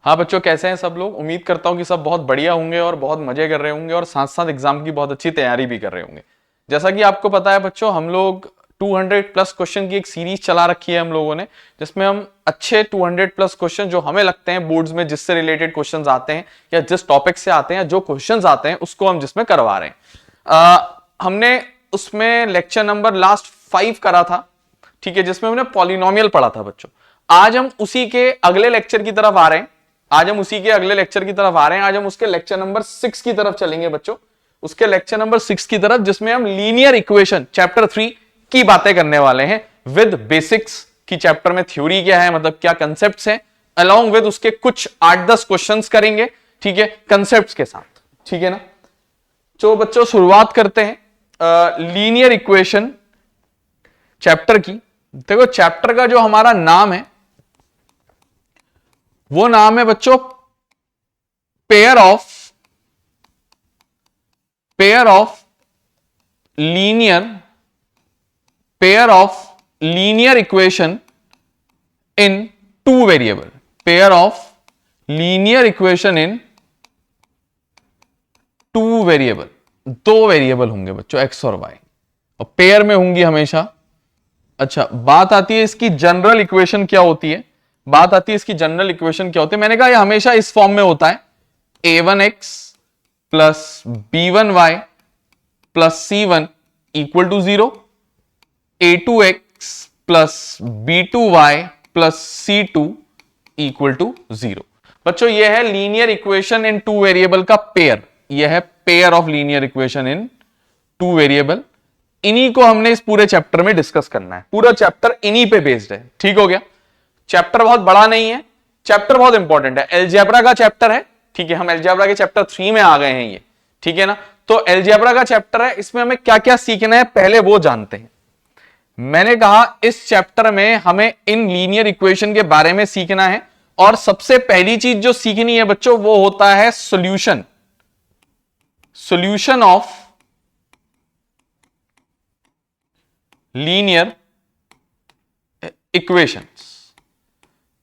हाँ बच्चों, कैसे हैं सब लोग। उम्मीद करता हूँ कि सब बहुत बढ़िया होंगे और बहुत मजे कर रहे होंगे और साथ साथ एग्जाम की बहुत अच्छी तैयारी भी कर रहे होंगे। जैसा कि आपको पता है बच्चों, हम लोग 200 प्लस क्वेश्चन की एक सीरीज चला रखी है हम लोगों ने, जिसमें हम अच्छे 200 प्लस क्वेश्चन जो हमें लगते हैं बोर्ड्स में जिससे रिलेटेड क्वेश्चंस आते हैं या जिस टॉपिक से आते हैं, जो क्वेश्चंस आते हैं उसको हम जिसमें करवा रहे हैं। हमने उसमें लेक्चर नंबर लास्ट 5 करा था, ठीक है, जिसमें हमने पॉलिनोमियल पढ़ा था बच्चों। आज हम उसी के अगले लेक्चर की तरफ आ रहे हैं। आज हम उसके लेक्चर नंबर 6 की तरफ चलेंगे बच्चों। उसके लेक्चर नंबर 6 की तरफ, जिसमें हम लीनियर इक्वेशन चैप्टर 3 की बातें करने वाले हैं विद बेसिक्स की। चैप्टर में थ्योरी क्या है, मतलब क्या कंसेप्ट्स हैं, अलोंग विद उसके कुछ 8-10 क्वेश्चंस करेंगे, ठीक है, कंसेप्ट्स के साथ, ठीक है ना। तो बच्चों शुरुआत करते हैं लीनियर इक्वेशन चैप्टर की। देखो चैप्टर का जो हमारा नाम है वो नाम है बच्चों pair of linear equation in two variable. Pair of linear equation in two variable. दो वेरिएबल होंगे बच्चों, एक्स और वाई, और पेयर में होंगी हमेशा। अच्छा, बात आती है इसकी जनरल इक्वेशन क्या होती है। मैंने कहा ये हमेशा इस फॉर्म में होता है, a1x plus b1y plus c1 equal to 0, a2x plus b2y plus c2 equal to 0। बच्चों यह है linear equation in two variable का पेयर। यह है pair of linear equation in two variable. इन्हीं को हमने इस पूरे चैप्टर में डिस्कस करना है। पूरा चैप्टर इन्हीं पे बेस्ड है, ठीक हो गया। चैप्टर बहुत बड़ा नहीं है, चैप्टर बहुत इंपॉर्टेंट है। अलजेब्रा का चैप्टर है, ठीक है, हम अलजेब्रा के चैप्टर 3 में आ गए हैं ये, ठीक है ना। तो अलजेब्रा का चैप्टर है, इसमें हमें क्या क्या सीखना है पहले वो जानते हैं। मैंने कहा इस चैप्टर में हमें इन लीनियर इक्वेशन के बारे में सीखना है, और सबसे पहली चीज जो सीखनी है बच्चों वो होता है सॉल्यूशन ऑफ लीनियर इक्वेशंस,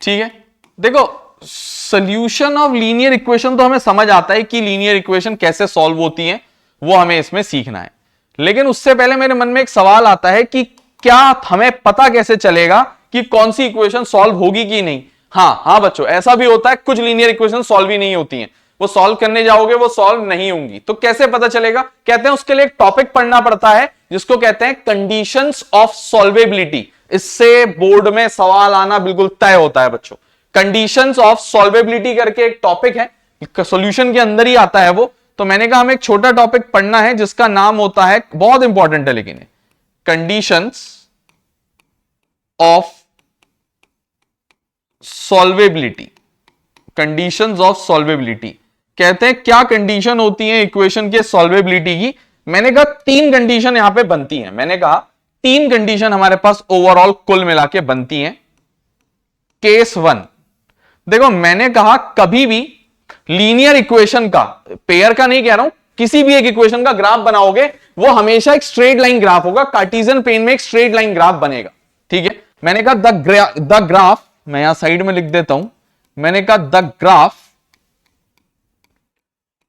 ठीक है। देखो सॉल्यूशन ऑफ लीनियर इक्वेशन तो हमें समझ आता है कि लीनियर इक्वेशन कैसे सॉल्व होती है, वो हमें इसमें सीखना है। लेकिन उससे पहले मेरे मन में एक सवाल आता है कि क्या हमें पता कैसे चलेगा कि कौन सी इक्वेशन सॉल्व होगी कि नहीं। हाँ बच्चों, ऐसा भी होता है, कुछ लीनियर इक्वेशन सॉल्व ही नहीं होती हैं, वो सॉल्व करने जाओगे वो सॉल्व नहीं होंगी। तो कैसे पता चलेगा, कहते हैं उसके लिए एक टॉपिक पढ़ना पड़ता है जिसको कहते हैं कंडीशंस ऑफ सॉल्वेबिलिटी। इससे बोर्ड में सवाल आना बिल्कुल तय होता है बच्चों। कंडीशंस ऑफ सॉल्वेबिलिटी करके एक टॉपिक है, सॉल्यूशन के अंदर ही आता है वो। तो मैंने कहा हमें एक छोटा टॉपिक पढ़ना है जिसका नाम होता है, बहुत इंपॉर्टेंट है लेकिन, कंडीशंस ऑफ सॉल्वेबिलिटी। कंडीशंस ऑफ सॉल्वेबिलिटी कहते हैं क्या कंडीशन होती है इक्वेशन के सॉल्वेबिलिटी की। मैंने कहा 3 कंडीशन यहां पे बनती हैं। मैंने कहा 3 कंडीशन हमारे पास ओवरऑल कुल मिला के बनती हैं। केस 1, देखो मैंने कहा कभी भी लीनियर इक्वेशन का, पेयर का नहीं कह रहा हूं, किसी भी एक इक्वेशन का ग्राफ बनाओगे वो हमेशा एक स्ट्रेट लाइन ग्राफ होगा। कार्टेशियन प्लेन में एक स्ट्रेट लाइन ग्राफ बनेगा, ठीक है। मैंने कहा द ग्राफ, मैं यहां साइड में लिख देता हूं, मैंने कहा the graph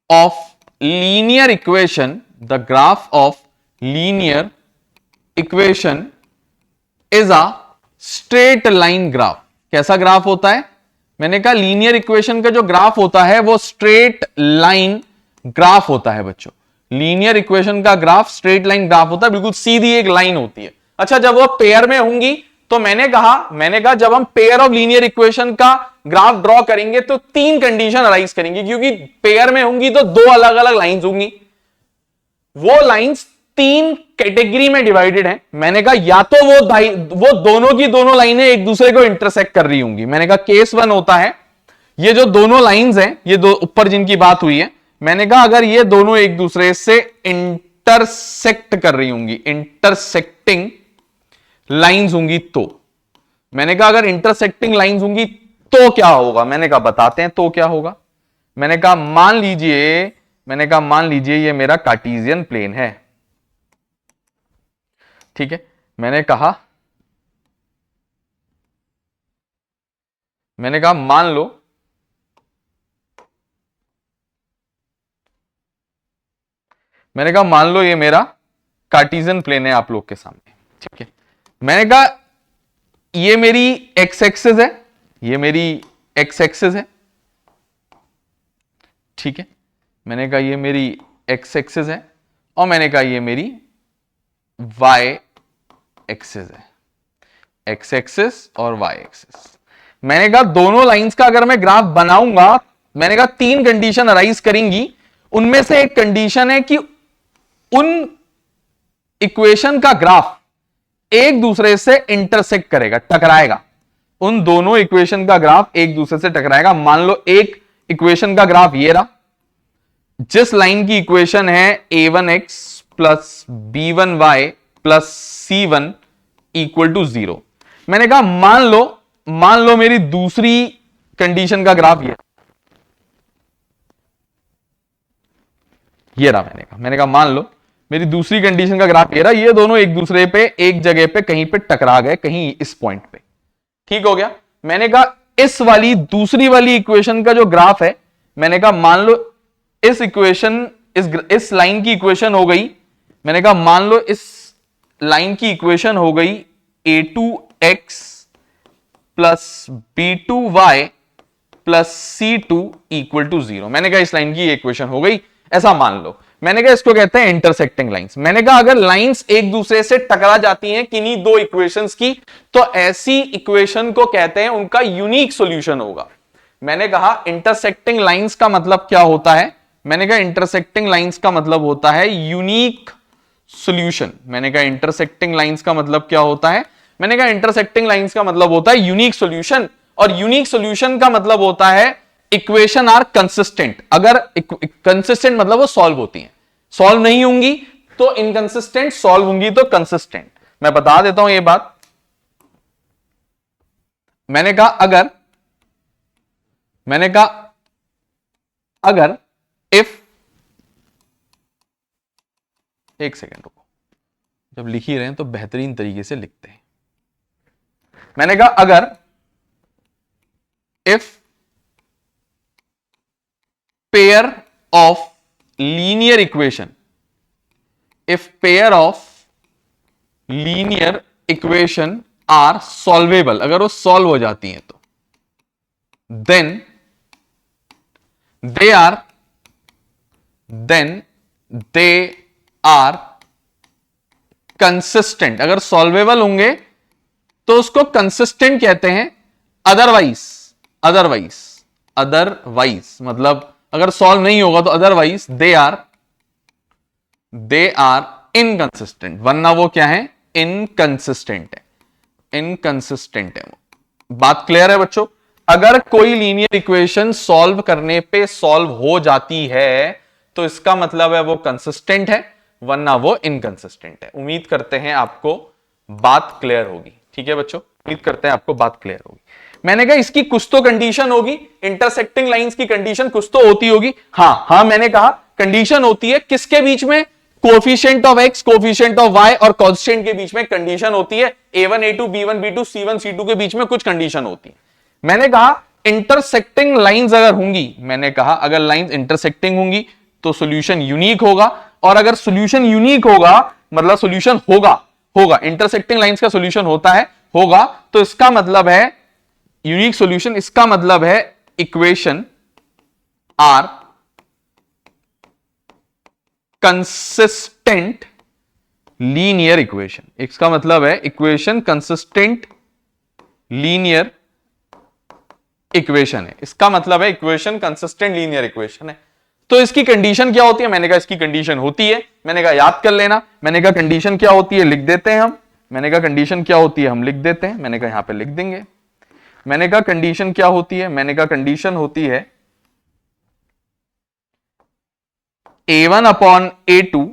of linear equation, the graph of linear equation is a straight line graph. कैसा ग्राफ होता है, मैंने कहा लीनियर इक्वेशन का जो ग्राफ होता है वो स्ट्रेट लाइन ग्राफ होता है बच्चों। लीनियर इक्वेशन का ग्राफ स्ट्रेट लाइन ग्राफ होता है, बिल्कुल सीधी एक लाइन होती है। अच्छा, जब वो पेयर में होंगी तो मैंने कहा जब हम पेयर ऑफ लीनियर इक्वेशन का ग्राफ ड्रॉ करेंगे तो 3 कंडीशन अराइज करेंगी, क्योंकि पेयर में होंगी तो 2 अलग अलग लाइंस होंगी। वो लाइंस 3 कैटेगरी में डिवाइडेड है। मैंने कहा या तो वो दोनों की दोनों लाइनें एक दूसरे को इंटरसेक्ट कर रही होंगी। मैंने कहा केस 1 होता है ये जो दोनों लाइंस हैं, ये दो ऊपर जिनकी बात हुई है, मैंने कहा अगर ये दोनों एक दूसरे से इंटरसेक्ट कर रही होंगी, इंटरसेक्टिंग लाइंस होंगी, तो मैंने कहा अगर इंटरसेक्टिंग लाइंस होंगी तो क्या होगा। मैंने कहा बताते हैं तो क्या होगा। मैंने कहा मान लीजिए ये मेरा कार्टेशियन प्लेन है, ठीक है। मैंने कहा मान लो मैंने कहा मान लो ये मेरा कार्टेशियन प्लेन है आप लोग के सामने, ठीक है। मैंने कहा ये मेरी एक्स एक्सिस है, ये मेरी एक्स एक्सिस है, ठीक है। मैंने कहा ये मेरी एक्स एक्सिस है और मैंने कहा ये मेरी वाई एक्सिस है, एक्स एक्सिस और वाई एक्सिस। मैंने कहा दोनों लाइंस का अगर मैं ग्राफ बनाऊंगा, मैंने कहा तीन कंडीशन अराइज करेंगी। उनमें से एक कंडीशन है कि उन इक्वेशन का ग्राफ एक दूसरे से इंटरसेक्ट करेगा, टकराएगा। उन दोनों इक्वेशन का ग्राफ एक दूसरे से टकराएगा। मान लो एक इक्वेशन का ग्राफ ये रहा, जिस लाइन की इक्वेशन है a1x plus b1y plus c1 equal to 0। मैंने कहा मान लो मेरी दूसरी कंडीशन का ग्राफ ये रहा। मैंने कहा मान लो मेरी दूसरी कंडीशन का ग्राफ ये रहा। ये दोनों एक दूसरे पे एक जगह पे कहीं पे टकरा गए, कहीं इस पॉइंट पे, ठीक हो गया। मैंने कहा इस वाली दूसरी वाली इक्वेशन का जो ग्राफ है, मैंने कहा मान लो इस इक्वेशन इस लाइन की इक्वेशन हो गई, मैंने कहा मान लो इस लाइन की इक्वेशन हो गई a2x plus b2y plus c2 equal to 0। मैंने कहा इस लाइन की इक्वेशन हो गई, ऐसा मान लो। मैंने कहा इसको कहते हैं इंटरसेक्टिंग लाइंस। मैंने कहा अगर लाइंस एक दूसरे से टकरा जाती हैं किन्हीं दो इक्वेशंस की, तो ऐसी इक्वेशन को कहते हैं उनका यूनिक सॉल्यूशन होगा। मैंने कहा इंटरसेक्टिंग लाइंस का मतलब क्या होता है? मैंने कहा इंटरसेक्टिंग लाइंस का मतलब होता है यूनिक सॉल्यूशन। मैंने कहा इंटरसेक्टिंग लाइंस का मतलब क्या होता है? मैंने कहा इंटरसेक्टिंग लाइंस का मतलब होता है यूनिक सॉल्यूशन। और यूनिक सॉल्यूशन का मतलब होता है इक्वेशन आर कंसिस्टेंट। अगर कंसिस्टेंट मतलब वो सॉल्व होती हैं, सॉल्व नहीं होंगी तो इनकंसिस्टेंट, सॉल्व होंगी तो कंसिस्टेंट। मैं बता देता हूं ये बात। मैंने कहा अगर इफ, एक सेकेंड रुको, जब लिख ही रहे हैं तो बेहतरीन तरीके से लिखते हैं। मैंने कहा अगर if pair of linear equation, if pair of linear equation are solvable, अगर वो सॉल्व हो जाती हैं तो then they are consistent। अगर सॉल्वेबल होंगे तो उसको कंसिस्टेंट कहते हैं। अदरवाइज मतलब अगर सॉल्व नहीं होगा तो अदरवाइज दे आर इनकंसिस्टेंट, वरना वो क्या है? इनकंसिस्टेंट है वो। बात क्लियर है बच्चों? अगर कोई लीनियर इक्वेशन सॉल्व करने पे सॉल्व हो जाती है तो इसका मतलब है वो कंसिस्टेंट है, वरना वो इनकंसिस्टेंट है। उम्मीद करते हैं आपको बात क्लियर होगी, ठीक है बच्चों? उम्मीद करते हैं आपको बात क्लियर होगी। मैंने कहा इसकी कुछ तो कंडीशन होगी, इंटरसेक्टिंग लाइंस की कंडीशन कुछ तो होती होगी। हाँ, मैंने कहा कंडीशन होती है किसके बीच में? Coefficient of x, coefficient of y और कांस्टेंट के बीच में कंडीशन होती है। a1 a2 b1 b2 c1 c2 के बीच में कुछ कंडीशन होती है। मैंने कहा इंटरसेक्टिंग लाइंस अगर होंगी, मैंने कहा अगर लाइंस इंटरसेक्टिंग होंगी तो सॉल्यूशन यूनिक होगा। और अगर सॉल्यूशन यूनिक होगा मतलब सॉल्यूशन होगा, इंटरसेक्टिंग लाइंस का सॉल्यूशन होगा, तो इसका मतलब है यूनिक सॉल्यूशन, इसका मतलब है equation are consistent linear equation. इसका मतलब है इक्वेशन कंसिस्टेंट लीनियर इक्वेशन है। इसका मतलब है इक्वेशन कंसिस्टेंट लीनियर इक्वेशन है। तो इसकी कंडीशन क्या होती है? मैंने कहा इसकी कंडीशन होती है, मैंने कहा याद कर लेना। मैंने कहा कंडीशन क्या होती है लिख देते हैं हम। मैंने कहा कंडीशन क्या होती है हम लिख देते हैं। मैंने कहा यहां पे लिख देंगे। मैंने कहा कंडीशन क्या होती है? मैंने कहा कंडीशन होती है a1 upon a2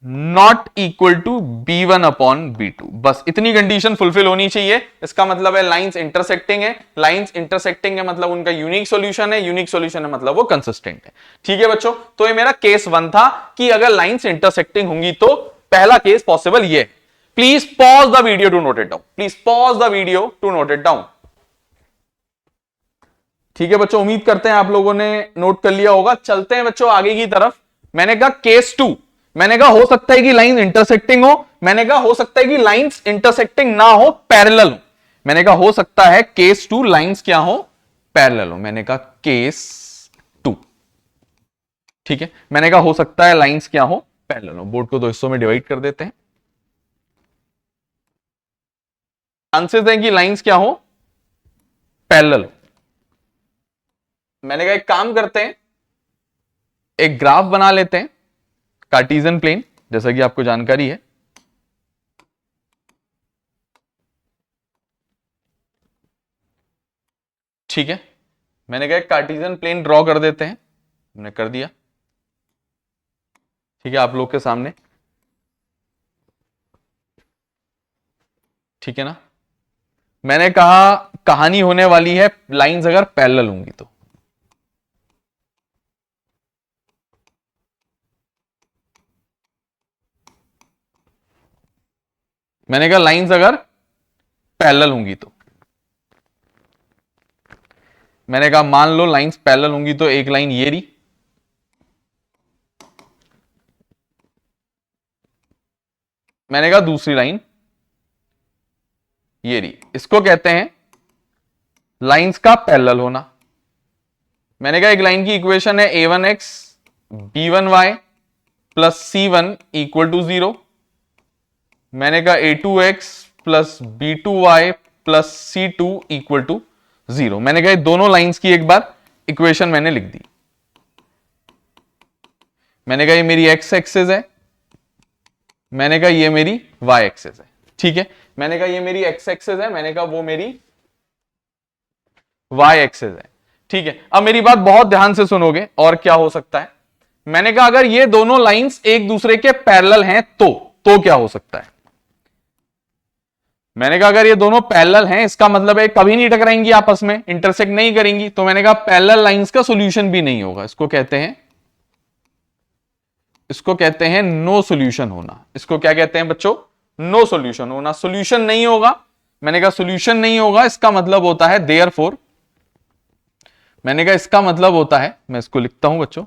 not equal to b1 upon b2। बस इतनी कंडीशन फुलफिल होनी चाहिए। इसका मतलब है लाइंस इंटरसेक्टिंग है, लाइंस इंटरसेक्टिंग है मतलब उनका यूनिक सॉल्यूशन है, यूनिक सॉल्यूशन है मतलब वो कंसिस्टेंट है। ठीक है बच्चों, तो ये मेरा केस 1 था कि अगर लाइंस इंटरसेक्टिंग होंगी तो पहला केस पॉसिबल ये। Please pause the video to note it down, please pause the video to note it down. ठीक है बच्चों, उम्मीद करते हैं आप लोगों ने नोट कर लिया होगा। चलते हैं बच्चों आगे की तरफ। मैंने कहा केस 2, मैंने कहा हो सकता है कि लाइन इंटरसेक्टिंग हो, मैंने कहा हो सकता है कि लाइंस इंटरसेक्टिंग ना हो, पैरेलल हो। मैंने कहा हो सकता है केस 2 लाइंस क्या हो, पैरेलल हो। मैंने कहा केस 2, ठीक है। मैंने कहा हो सकता है लाइंस क्या हो, पैरेलल हो। बोर्ड को दो हिस्सों में डिवाइड कर देते हैं। चांसेस हैं कि लाइंस क्या हो, पैरेलल हो। मैंने कहा एक काम करते हैं, एक ग्राफ बना लेते हैं, कार्टेशियन प्लेन, जैसा कि आपको जानकारी है। ठीक है, मैंने कहा एक कार्टेशियन प्लेन ड्रॉ कर देते हैं, हमने कर दिया। ठीक है, आप लोग के सामने, ठीक है ना। मैंने कहा कहानी होने वाली है लाइंस अगर पैरेलल होंगी तो। मैंने कहा लाइंस अगर पैरेलल होंगी तो, मैंने कहा मान लो लाइंस पैरेलल होंगी तो एक लाइन ये रही, मैंने कहा दूसरी लाइन ये रही। इसको कहते हैं लाइंस का पैरेलल होना। मैंने कहा एक लाइन की इक्वेशन है a1x b1y plus c1 equal to 0। मैंने कहा a2x plus b2y plus c2 equal to 0। मैंने कहा दोनों लाइंस की एक बार इक्वेशन मैंने लिख दी। मैंने कहा ये मेरी x एक्सिस है, मैंने कहा ये मेरी y एक्सिस है। ठीक है, मैंने कहा ये मेरी x एक्सिस है, मैंने कहा वो मेरी y एक्सिस है। ठीक है, अब मेरी बात बहुत ध्यान से सुनोगे और क्या हो सकता है। मैंने कहा अगर ये दोनों लाइंस एक दूसरे के पैरेलल हैं तो क्या हो सकता है। मैंने कहा अगर ये दोनों पैरेलल हैं इसका मतलब है कभी नहीं टकराएंगी आपस में, इंटरसेक्ट नहीं करेंगी। तो मैंने कहा पैरेलल लाइंस का सॉल्यूशन भी नहीं होगा। इसको कहते हैं नो सॉल्यूशन होना। इसको क्या कहते हैं बच्चों, नो सॉल्यूशन होना। सॉल्यूशन नहीं होगा, मैंने कहा सॉल्यूशन नहीं होगा, इसका मतलब होता है देयरफॉर, मैंने कहा इसका मतलब होता है, मैं इसको लिखता हूं बच्चों,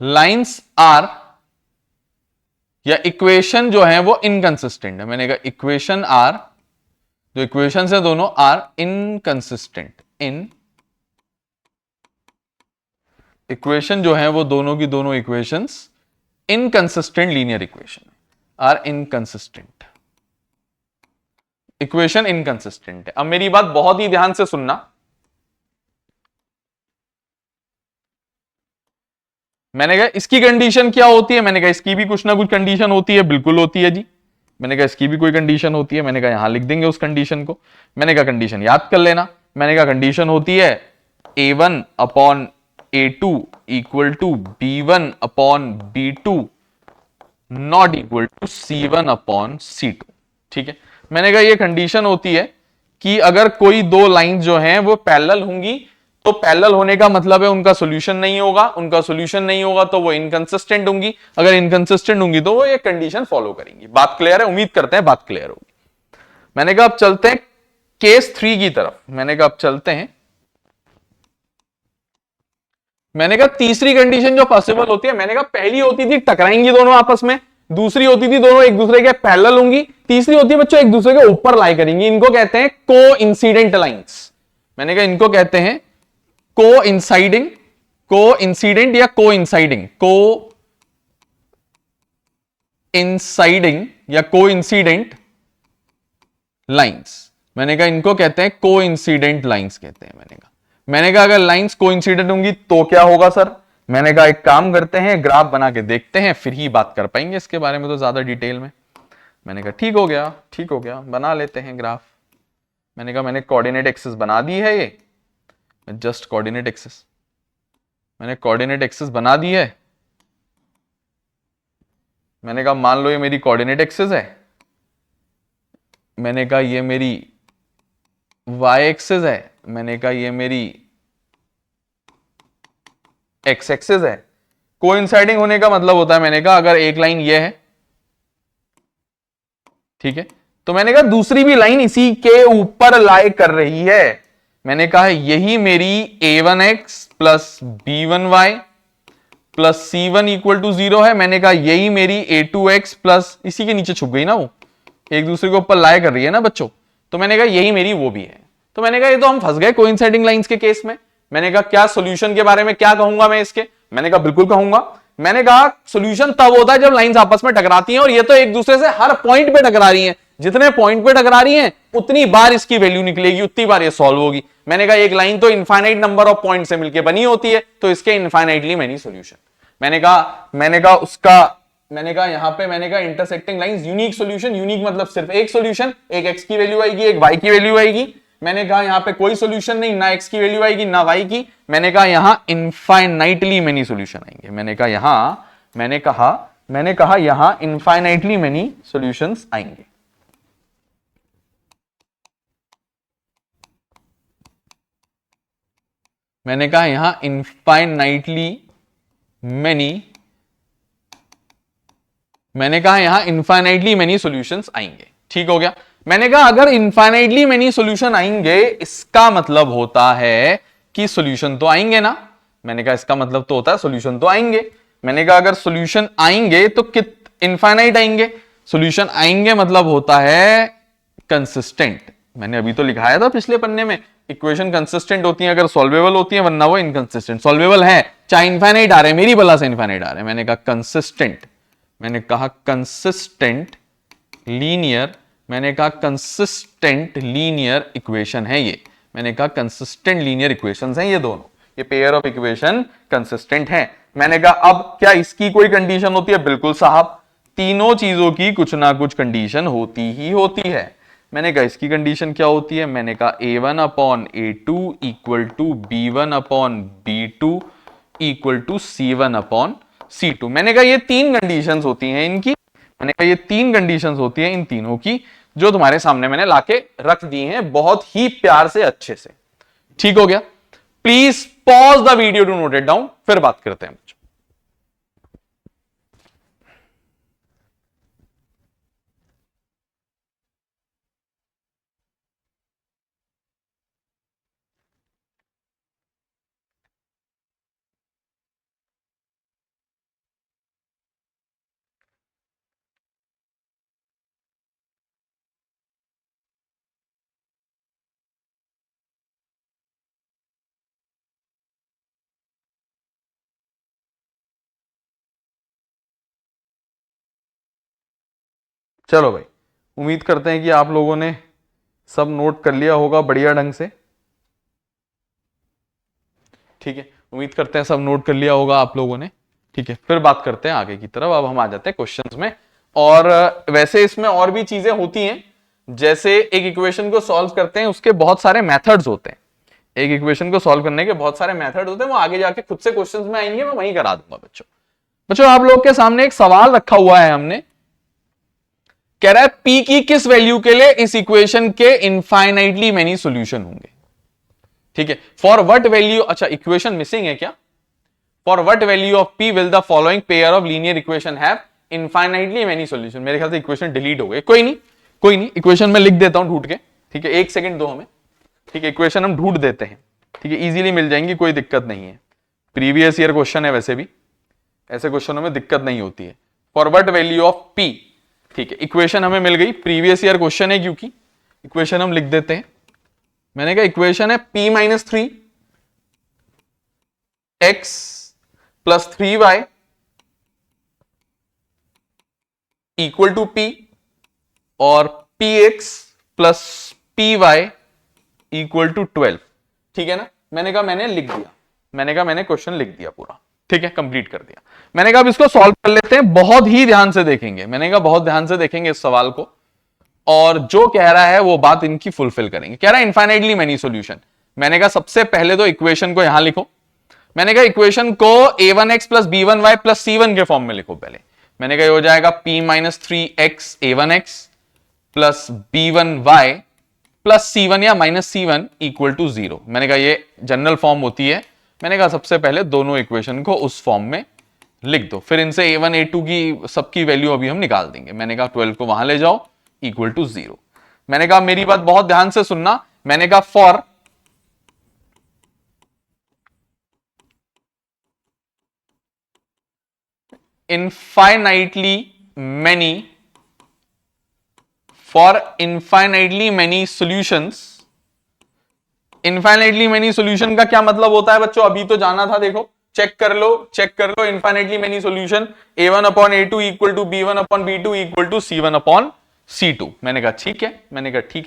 लाइंस आर या इक्वेशन जो है वो इनकंसिस्टेंट है। मैंने कहा इक्वेशन आर, जो इक्वेशन है दोनों आर इनकंसिस्टेंट। इक्वेशन जो है वो दोनों की दोनों equations inconsistent linear equation are inconsistent. Equation inconsistent है। अब मेरी बात बहुत ही ध्यान से सुनना। मैंने कहा इसकी कंडीशन क्या होती है, मैंने कहा इसकी भी कुछ ना कुछ कंडीशन होती है, बिल्कुल होती है जी। मैंने कहा इसकी भी कोई कंडीशन होती है, मैंने कहा यहां लिख देंगे उस कंडीशन को। मैंने कहा कंडीशन याद कर लेना। मैंने कहा कंडीशन होती है a1 upon a2 equal to b1 upon b2 not equal to c1 upon c2। ठीक है, मैंने कहा ये कंडीशन होती है कि अगर कोई दो लाइन जो हैं वो पैरेलल होंगी तो पैरेलल होने का मतलब है उनका सॉल्यूशन नहीं होगा, उनका सॉल्यूशन नहीं होगा तो वो इनकंसिस्टेंट होंगी, अगर इनकंसिस्टेंट होंगी तो वो ये कंडीशन फॉलो करेंगी। बात क्लियर है, उम्मीद करते हैं बात क्लियर होगी। मैंने कहा अब चलते हैं केस 3 की तरफ। मैंने कहा अब चलते हैं, मैंने कहा तीसरी कंडीशन जो पॉसिबल होती है, मैंने कहा पहली होती थी टकराएंगी दोनों आपस में, दूसरी होती थी दोनों एक दूसरे के पैरेलल होंगी, तीसरी होती है बच्चों एक दूसरे के ऊपर लाई करेंगी। इनको कहते हैं को इंसिडेंट लाइंस। मैंने कहा इनको कहते हैं को इंसिडेंट या को इंसाइडिंग या को इंसिडेंट लाइंस। मैंने कहा इनको कहते हैं को इंसिडेंट लाइंस कहते हैं। मैंने कहा अगर लाइंस को इंसिडेंट होंगी तो क्या होगा सर। मैंने कहा एक काम करते हैं ग्राफ बना के देखते हैं, फिर ही बात कर पाएंगे इसके बारे में तो ज्यादा डिटेल में। मैंने कहा ठीक हो गया, बना लेते हैं ग्राफ। मैंने कहा मैंने कोऑर्डिनेट एक्सिस बना दी है, ये जस्ट कोऑर्डिनेट एक्सिस, मैंने कोऑर्डिनेट एक्सिस बना दी है। मैंने कहा मान लो ये मेरी कोऑर्डिनेट एक्सिस है, मैंने कहा ये मेरी y एक्सिस है, मैंने कहा ये मेरी x एक्सिस है। कोइंसाइडिंग होने का मतलब होता है, मैंने कहा अगर एक लाइन ये है, ठीक है, तो मैंने कहा दूसरी भी लाइन इसी के ऊपर लाई कर रही है। मैंने कहा यही मेरी a1x plus b1y plus c1 equal to 0 है। मैंने कहा यही मेरी a2x प्लस, इसी के नीचे छुप गई ना, वो एक दूसरे के ऊपर लाई कर रही है ना बच्चों। तो मैंने कहा यही मेरी वो भी है। तो मैंने कहा ये तो हम फंस गए कोइंसाइडिंग लाइंस के केस में। मैंने कहा क्या सॉल्यूशन के बारे में क्या कहूंगा मैं इसके? मैंने कहा बिल्कुल कहूंगा। मैंने कहा सॉल्यूशन तब होता है जब लाइंस आपस में टकराती हैं, और ये तो एक दूसरे से हर पॉइंट पे टकरा रही हैं। जितने पॉइंट पे टकरा रही हैं उतनी बार इसकी वैल्यू निकलेगी, उतनी बार ये सॉल्व होगी। मैंने कहा एक लाइन तो इनफाइनाइट नंबर ऑफ पॉइंट से मिलकर बनी होती है, तो इसके इनफाइनाइटली मेनी सॉल्यूशन। मैंने कहा यहां पे मैंने कहा intersecting lines unique solution. Unique मतलब सिर्फ एक सॉल्यूशन, एक x की वैल्यू आएगी, एक y की वैल्यू आएगी। मैंने कहा यहां पे कोई सॉल्यूशन नहीं, ना x की वैल्यू आएगी ना y की। मैंने कहा यहां इनफाइनाइटली मेनी सॉल्यूशन आएंगे। मैंने कहा यहां इनफाइनाइटली मेनी सॉल्यूशंस आएंगे। मैंने कहा यहां इनफाइनाइटली मेनी सॉल्यूशंस आएंगे। ठीक हो गया। मैंने कहा अगर इनफाइनाइटली मेनी सॉल्यूशन आएंगे, इसका मतलब होता है कि सॉल्यूशन तो आएंगे ना। मैंने कहा इसका मतलब तो होता है सॉल्यूशन तो आएंगे। मैंने कहा अगर सॉल्यूशन आएंगे तो इनफाइनाइट आएंगे। सॉल्यूशन आएंगे मतलब होता है कंसिस्टेंट। मैंने अभी तो लिखाया था पिछले पन्ने में, इक्वेशन कंसिस्टेंट होती है अगर सॉल्वेबल होती है, वरना वो इनकंसिस्टेंट। सॉल्वेबल है चाहे इनफाइनाइट आ रहे, मेरी बला से इनफाइनाइट आ रहे। मैंने कहा कंसिस्टेंट लीनियर इक्वेशन है ये। मैंने कहा कंसिस्टेंट लीनियर इक्वेशंस हैं ये दोनों, ये पेयर ऑफ इक्वेशन कंसिस्टेंट हैं। मैंने कहा अब क्या इसकी कोई कंडीशन होती है? बिल्कुल साहब, तीनों चीजों की कुछ ना कुछ कंडीशन होती ही होती है। मैंने कहा इसकी कंडीशन क्या होती है? मैंने कहा a1 upon a2 equal to b1 upon b2 equal to c1 upon c2। मैंने कहा ये तीन कंडीशंस होती हैं इनकी। मैंने कहा ये तीन कंडीशंस होती हैं इन तीनों की, जो तुम्हारे सामने मैंने लाके रख दी हैं बहुत ही प्यार से, अच्छे से। ठीक हो गया। Please pause the video to note it down, फिर बात करते हैं। चलो भाई, उम्मीद करते हैं कि आप लोगों ने सब नोट कर लिया होगा बढ़िया ढंग से। ठीक है, उम्मीद करते हैं सब नोट कर लिया होगा आप लोगों ने। ठीक है, फिर बात करते हैं आगे की तरफ। अब हम आ जाते हैं क्वेश्चंस में। और वैसे इसमें और भी चीजें होती हैं, जैसे एक इक्वेशन को सॉल्व करते हैं उसके बहुत सारे मेथड्स होते हैं। एक इक्वेशन को सॉल्व करने के बहुत सारे मेथड होते हैं, वो आगे जाके खुद से क्वेश्चंस में आएंगे, मैं वहीं करा दूंगा बच्चों। आप लोग के सामने एक सवाल रखा हुआ है हमने, कह रहा है P की किस वैल्यू के लिए इस इक्वेशन के इनफाइनाइटली मेनी सॉल्यूशन होंगे। ठीक है, फॉर व्हाट वैल्यू, अच्छा इक्वेशन मिसिंग है क्या? For what value of P will the following pair of linear equation have infinitely many solution. मेरे ख्याल से इक्वेशन डिलीट हो गए। कोई नहीं, इक्वेशन में लिख देता हूं ढूंढ के। ठीक है, एक सेकंड दो हमें। ठीक है, इक्वेशन हम ढूंढ देते हैं। ठीक है, इजीली मिल जाएंगी, कोई दिक्कत नहीं है। प्रीवियस ईयर क्वेश्चन है, वैसे भी ऐसे क्वेश्चनों में दिक्कत नहीं होती है। For what value of P। ठीक है, इक्वेशन हमें मिल गई, प्रीवियस ईयर क्वेश्चन है क्योंकि। इक्वेशन हम लिख देते हैं। मैंने कहा इक्वेशन है P minus 3 x plus 3y equal to P और px plus py equal to 12। ठीक है ना। मैंने कहा मैंने लिख दिया, मैंने क्वेश्चन लिख दिया पूरा। ठीक है, कंप्लीट कर दिया। मैंने कहा अब इसको सॉल्व कर लेते हैं, बहुत ही ध्यान से देखेंगे। मैंने कहा बहुत ध्यान से देखेंगे इस सवाल को, और जो कह रहा है वो बात इनकी फुलफिल करेंगे। कह रहा है इनफाइनाइटली मेनी सॉल्यूशन। मैंने कहा सबसे पहले तो इक्वेशन को यहां लिखो। मैंने कहा इक्वेशन को a1x plus b1y plus c1 के फॉर्म में लिखो पहले। मैंने कहा हो जाएगा p minus 3x a1x plus b1y plus c1 या माइनस c1 इक्वल टू 0। मैंने कहा ये जनरल फॉर्म होती है। मैंने कहा सबसे पहले दोनों इक्वेशन को उस फॉर्म में लिख दो, फिर इनसे a1 a2 की सबकी वैल्यू अभी हम निकाल देंगे। मैंने कहा 12 को वहां ले जाओ, इक्वल टू 0। मैंने कहा मेरी बात बहुत ध्यान से सुनना, मैंने कहा for infinitely many solutions। Infinitely many solution का क्या मतलब होता है बच्चों, अभी तो जाना था, देखो चेक कर लो infinitely many solution a1 upon a2 equal to b1 upon b2 equal to c1 upon c2। मैंने कहा ठीक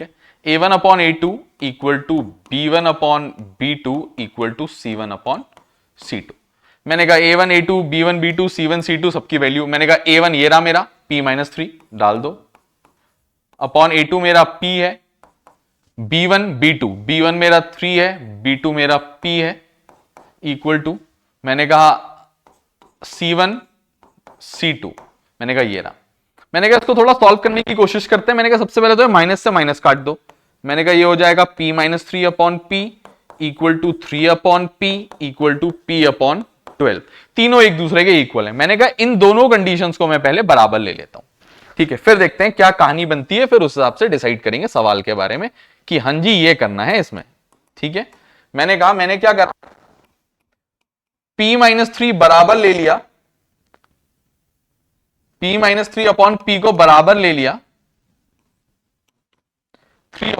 है, a1 upon a2 equal to b1 upon b2 equal to c1 upon c2। मैंने कहा a1 a2 b1 b2 c1 c2 सबकी value, मैंने कहा a1 ये रहा मेरा p-3 डाल दो, अपॉन a2 मेरा p है, b1 b1 मेरा 3 है, b2 मेरा p है, इक्वल टू मैंने कहा c1 c2। मैंने कहा ये रहा। मैंने कहा इसको थोड़ा सॉल्व करने की कोशिश करते हैं। मैंने कहा सबसे पहले तो माइनस से माइनस काट दो। मैंने कहा ये हो जाएगा p-3 upon p equal to 3 upon p equal to p upon 12। तीनों एक दूसरे के इक्वल है। मैंने कहा इन दोनों कंडीशंस को मैं पहले बराबर ले लेता हूं, ठीक है, फिर देखते हैं क्या कहानी बनती है, फिर उस हिसाब से डिसाइड करेंगे सवाल के बारे में कि हाँ जी ये करना है इसमें, ठीक है। मैंने कहा मैंने क्या करा, p-3 बराबर ले लिया, p-3 अपॉन p को बराबर ले लिया 3।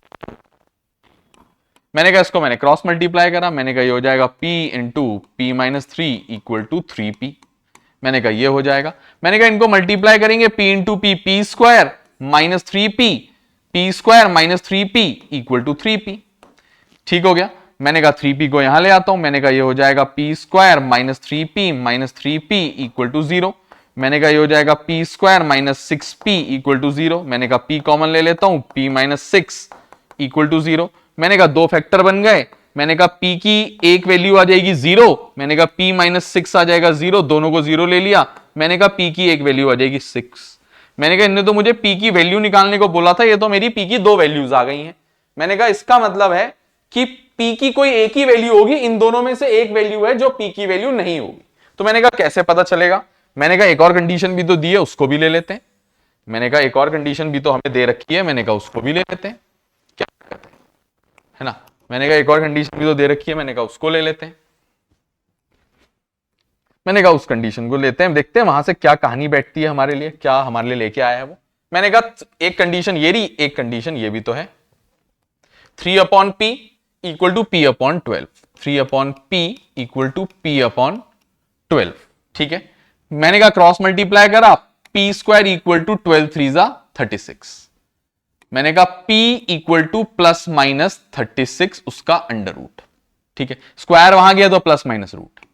मैंने कहा इसको मैंने क्रॉस मल्टीप्लाई करा, मैंने कहा ये हो जाएगा p into p-3 equal to 3p। मैंने कहा ये हो जाएगा। मैंने कहा इनको मल्टीप्लाई करेंगे p into p square minus 3p, p square minus 3p equal to 3p। ठीक हो गया। मैंने कहा 3p को यहां ले आता हूं, मैंने कहा ये हो जाएगा p square minus 3p equal to 0। मैंने कहा ये हो जाएगा p square minus 6p equal to 0। मैंने कहा p कॉमन ले लेता हूं, p माइनस 6 इक्वल टू 0। मैंने कहा दो फैक्टर बन गए। मैंने कहा p की एक वैल्यू आ जाएगी 0, मैंने कहा p माइनस 6 आ जाएगा 0, दोनों को 0 ले लिया। मैंने कहा p की एक वैल्यू आ जाएगी 6। मैंने कहा इन्होंने तो मुझे p की वैल्यू निकालने को बोला था, ये तो मेरी p की दो वैल्यूज आ गई हैं। मैंने कहा इसका मतलब है कि p की कोई एक ही वैल्यू होगी, इन दोनों में से एक वैल्यू है जो p की वैल्यू नहीं होगी। तो मैंने कहा कैसे पता चलेगा। मैंने कहा एक और कंडीशन भी तो दी है, उसको भी ले लेते हैं। मैंने कहा एक और कंडीशन भी तो हमें दे रखी है, मैंने कहा उसको भी ले लेते हैं, क्या कहते हैं, है ना। मैंने कहा एक और कंडीशन भी तो दे रखी है, मैंने कहा उसको ले लेते हैं। मैंने कहा उस कंडीशन को लेते हैं, देखते हैं वहां से क्या कहानी बैठती है हमारे लिए, क्या हमारे लिए लेके आया है वो। मैंने कहा एक कंडीशन ये रही, एक कंडीशन ये भी तो है, 3 upon p equal to p upon 12, 3 upon p equal to p upon 12। ठीक है। मैंने कहा क्रॉस मल्टीप्लाई करा, p स्क्वायर इक्वल टू 12 3 जा 36। मैंने कहा p equal to plus minus 36 उसका अंडर रूट। ठीक है, स्क्वायर वहां गया तो प्लस माइनस रूट।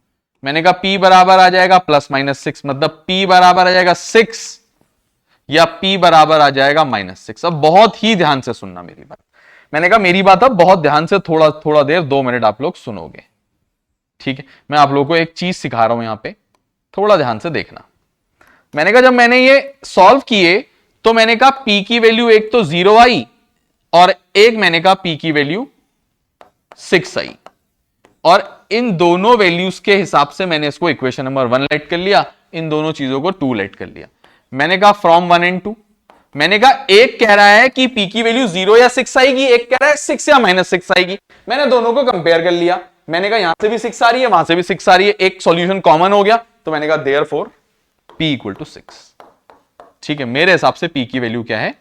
मैंने कहा p बराबर आ जाएगा प्लस माइनस 6, मतलब p बराबर आ जाएगा 6 या p बराबर आ जाएगा -6। अब बहुत ही ध्यान से सुनना मेरी बात। मैंने कहा मेरी बात अब बहुत ध्यान से थोड़ा थोड़ा देर 2 मिनट आप लोग सुनोगे। ठीक है, मैं आप लोगों को एक चीज सिखा रहा हूं यहां पे, थोड़ा ध्यान से देखना। मैंने कहा जब मैंने ये सॉल्व किए तो मैंने कहा p की वैल्यू एक तो 0 आई और एक मैंने कहा p की वैल्यू 6 आई, और इन दोनों वैल्यूज के हिसाब से मैंने इसको इक्वेशन नंबर 1 लेट कर लिया, इन दोनों चीजों को 2 लेट कर लिया। मैंने कहा फ्रॉम 1 एंड 2। मैंने कहा एक कह रहा है कि p की वैल्यू 0 या 6 आएगी, एक कह रहा है 6 या -6 आएगी। मैंने दोनों को कंपेयर कर लिया, मैंने कहा यहां से भी 6 आ रही है, वहां से भी 6 आ रही है, एक सॉल्यूशन कॉमन हो गया, तो मैंने कहा देयरफॉर p इक्वल टू 6। ठीक है, मेरे हिसाब से p की वैल्यू क्या है,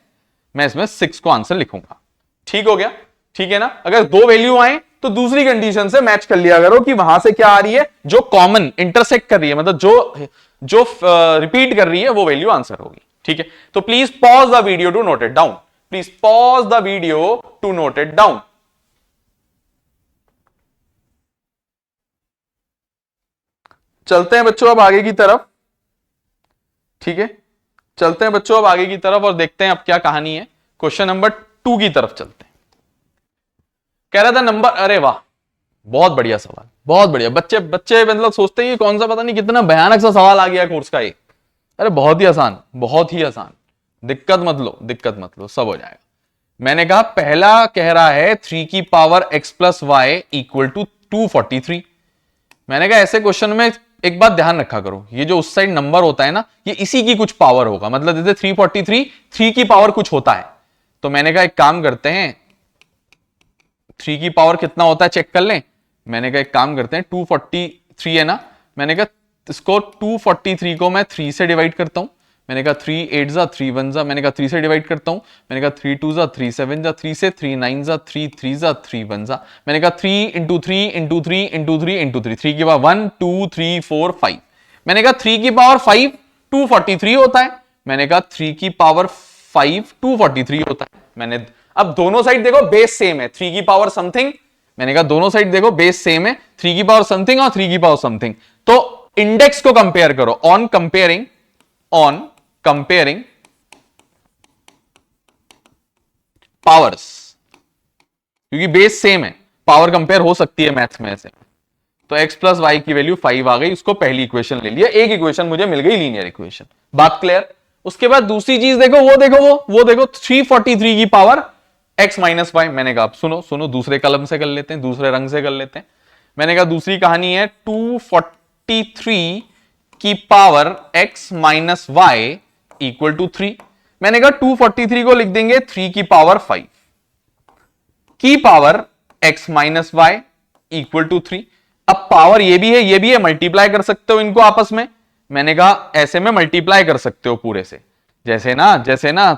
मैं इसमें 6 को आंसर लिखूंगा। ठीक हो गया, ठीक है ना। अगर दो वैल्यू आए तो दूसरी कंडीशन से मैच कर लिया करो कि वहां से क्या आ रही है, जो कॉमन इंटरसेक्ट कर रही है, मतलब जो रिपीट कर रही है वो वैल्यू आंसर होगी। ठीक है, तो please pause the video to note it down, please pause the video to note it down. चलते हैं बच्चों अब आगे की तरफ। ठीक है, चलते हैं बच्चों अब आगे की तरफ और देखते हैं अब क्या कहानी है। क्वेश्चन नंबर 2 की तरफ चलते हैं। कह रहा था नंबर, अरे वाह बहुत बढ़िया सवाल, बहुत बढ़िया। बच्चे मतलब सोचते हैं कि कौन सा पता नहीं कितना भयानक सा सवाल आ गया कोर्स का ये। अरे बहुत ही आसान, बहुत ही आसान, दिक्कत मत लो, दिक्कत मत लो, सब हो जाएगा। मैंने कहा पहला कह रहा है 3 की power x plus Y equal to 243। मैंने कहा ऐसे क्वेश्चन में एक बात ध्यान रखा करो, ये जो उस साइड नंबर होता है ना, ये इसी की कुछ पावर होगा, मतलब जैसे 343 3 की पावर कुछ होता है। तो मैंने कहा एक काम करते हैं, 3 की पावर कितना होता है चेक कर लें। मैंने कहा एक काम करते हैं, 243 है ना, मैंने कहा इसको 243 को मैं 3 से डिवाइड करता हूं। मैंने कहा 3 8 जा 3 1 जा, मैंने कहा 3 से डिवाइड करता हूं। मैंने कहा 3 2 जा 3 7 जा, 3 से 3 9 जा, 3 3 जा 3 1 जा। मैंने कहा 3 इंटू 3 इंटू 3 इंटू 3 इंटू 3, 3 की पावर 1 2 3 4 5। मैंने कहा 3 की पावर 5 243 होता है। मैंने कहा 3 की पावर 5 243 होता है। मैंने अब दोनों साइड देखो बेस सेम है, 3 की पावर समथिंग। मैंने कहा दोनों साइड देखो बेस सेम है, 3 की पावर समथिंग और 3 की पावर समथिंग। तो इंडेक्स को कंपेयर करो, ऑन कंपेयरिंग पावर्स, क्योंकि बेस सेम है, पावर कंपेयर हो सकती है मैथ्स में ऐसे। तो x प्लस वाई की वैल्यू 5 आ गई, उसको पहली इक्वेशन ले लिया, एक इक्वेशन मुझे मिल गई लीनियर इक्वेशन। बात क्लियर। उसके बाद दूसरी चीज देखो, वो देखो 343 की पावर x माइनस वाई। मैंने कहा सुनो दूसरे कलम से कर लेते हैं, दूसरे रंग से कर लेते हैं। मैंने कहा दूसरी कहानी है 243 की power x minus y equal to 3। मैंने कहा 243 को लिख देंगे 3 की पावर 5 की power x minus y equal to 3। अब पावर ये भी है, मल्टीप्लाई कर सकते हो इनको आपस में। मैंने कहा ऐसे में मल्टीप्लाई कर सकते हो पूरे से, जैसे ना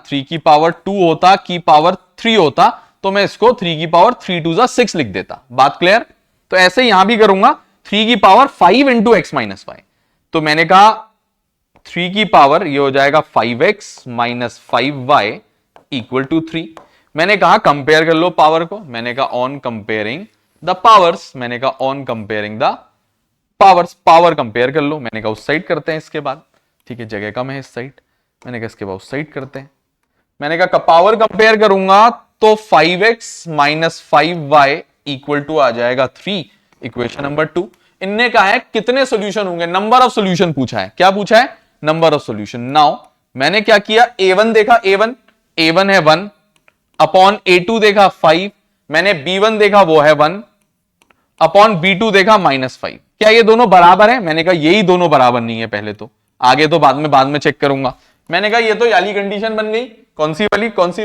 3 की पावर 2 होता, की पावर 3 होता, तो मैं इसको 3 की पावर 3 2 6 लिख देता। बात क्लियर। तो ऐसे यहां भी करूंगा, 3 की power 5 into x minus y. तो मैंने कहा 3 की पावर ये हो जाएगा 5x minus 5y equal to 3। मैंने कहा कंपेयर कर लो पावर को। मैंने कहा ऑन कंपेयरिंग द पावर्स, मैंने कहा on comparing the powers, power compare कर लो। मैंने कहा उस साइड करते हैं इसके बाद, ठीक है जगह कम है इस साइड। मैंने कहा इसके बाद उस साइड करते हैं। मैंने कहा पावर कंपेयर करूंगा तो 5x minus 5y equal to आ जाएगा 3, इक्वेशन नंबर 2। इनने कहा है कितने सॉल्यूशन होंगे, नंबर ऑफ सॉल्यूशन पूछा है। क्या पूछा है? Number of solution. नाउ मैंने क्या किया, a1 देखा, a1 है 1 अपॉन a2 देखा 5, मैंने b1 देखा वो है 1 अपॉन b2 देखा -5। क्या ये दोनों बराबर है? मैंने कहा यही दोनों बराबर नहीं है पहले तो, आगे तो बाद में चेक करूंगा। मैंने कहा ये तो याली कंडीशन बन गई। कौन सी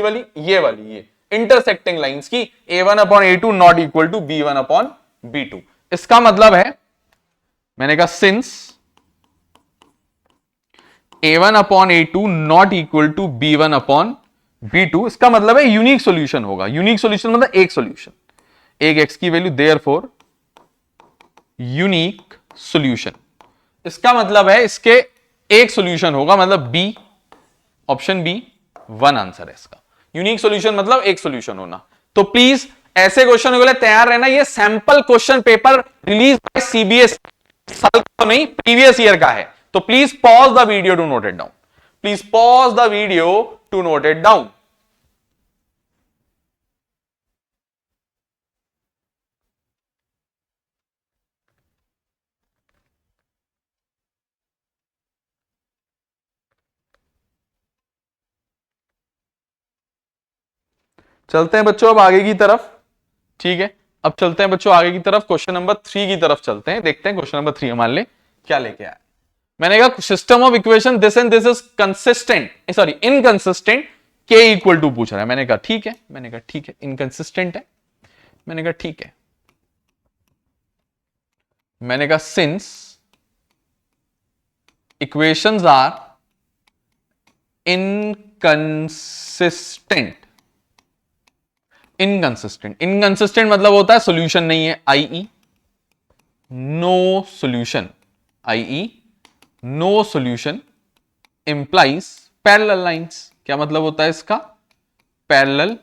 वाली? ये वाली, ये इंटरसेक्टिंग लाइंस की, a1 upon a2 not equal to b1 upon b2। इसका मतलब है, मैंने कहा since a1 upon a2 not equal to b1 upon b2, इसका मतलब है यूनिक सॉल्यूशन होगा। यूनिक सॉल्यूशन मतलब एक सॉल्यूशन, एक x की वैल्यू, देयरफॉर यूनिक सॉल्यूशन। इसका मतलब है इसके एक सॉल्यूशन होगा, मतलब बी, ऑप्शन बी 1 आंसर है इसका। यूनिक सॉल्यूशन मतलब एक सॉल्यूशन होना। तो प्लीज ऐसे क्वेश्चन के लिए तैयार रहना। ये sample question paper release by CBSE, साल का नहीं प्रीवियस ईयर का है। तो please pause the video to note it down, please pause the video to note it down. चलते हैं बच्चों अब आगे की तरफ, ठीक है। अब चलते हैं बच्चों आगे की तरफ, क्वेश्चन नंबर 3 की तरफ चलते हैं, देखते हैं क्वेश्चन नंबर 3 हमारे लिए क्या लेके आया। मैंने कहा system of equation this and this is consistent, sorry inconsistent, के इक्वल टू पूछ रहा है। मैंने कहा ठीक है, इनकंसिस्टेंट है। मैंने कहा ठीक है। मैंने कहा सिंस इक्वेशंस आर इनकंसिस्टेंट मतलब होता है सॉल्यूशन नहीं है, I know solution implies parallel lines. क्या मतलब होता है इसका? पैरेलल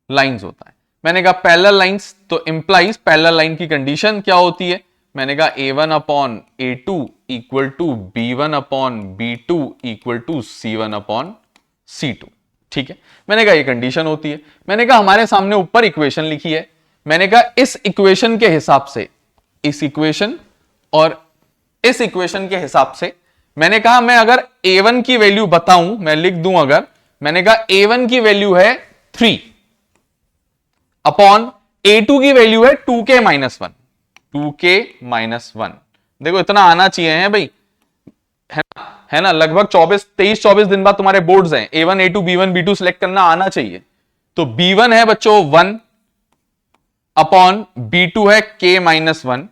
लाइंस होता है। मैंने कहा पैरेलल लाइंस तो इंप्लाइज पैरेलल लाइन की कंडीशन क्या होती है? मैंने कहा a1 upon a2 equal to b1 upon b2 equal to c1 upon c2, ठीक है। मैंने कहा ये कंडीशन होती है। मैंने कहा हमारे सामने ऊपर इक्वेशन लिखी है, मैंने कहा इस इक्वेशन के हिसाब से, इस इक्वेशन और इस इक्वेशन के हिसाब से, मैंने कहा मैं अगर a1 की वैल्यू बताऊं, मैं लिख दूं अगर, मैंने कहा a1 की वैल्यू है 3 अपॉन a2 की वैल्यू है 2k-1, 2k-1, देखो इतना आना चाहिए है भाई, है ना, लगभग 23-24 दिन बाद तुम्हारे बोर्ड्स हैं, A1 A2 B1 B2 select करना आना चाहिए। तो B1 है बच्चों 1 अपॉन B2 है K-1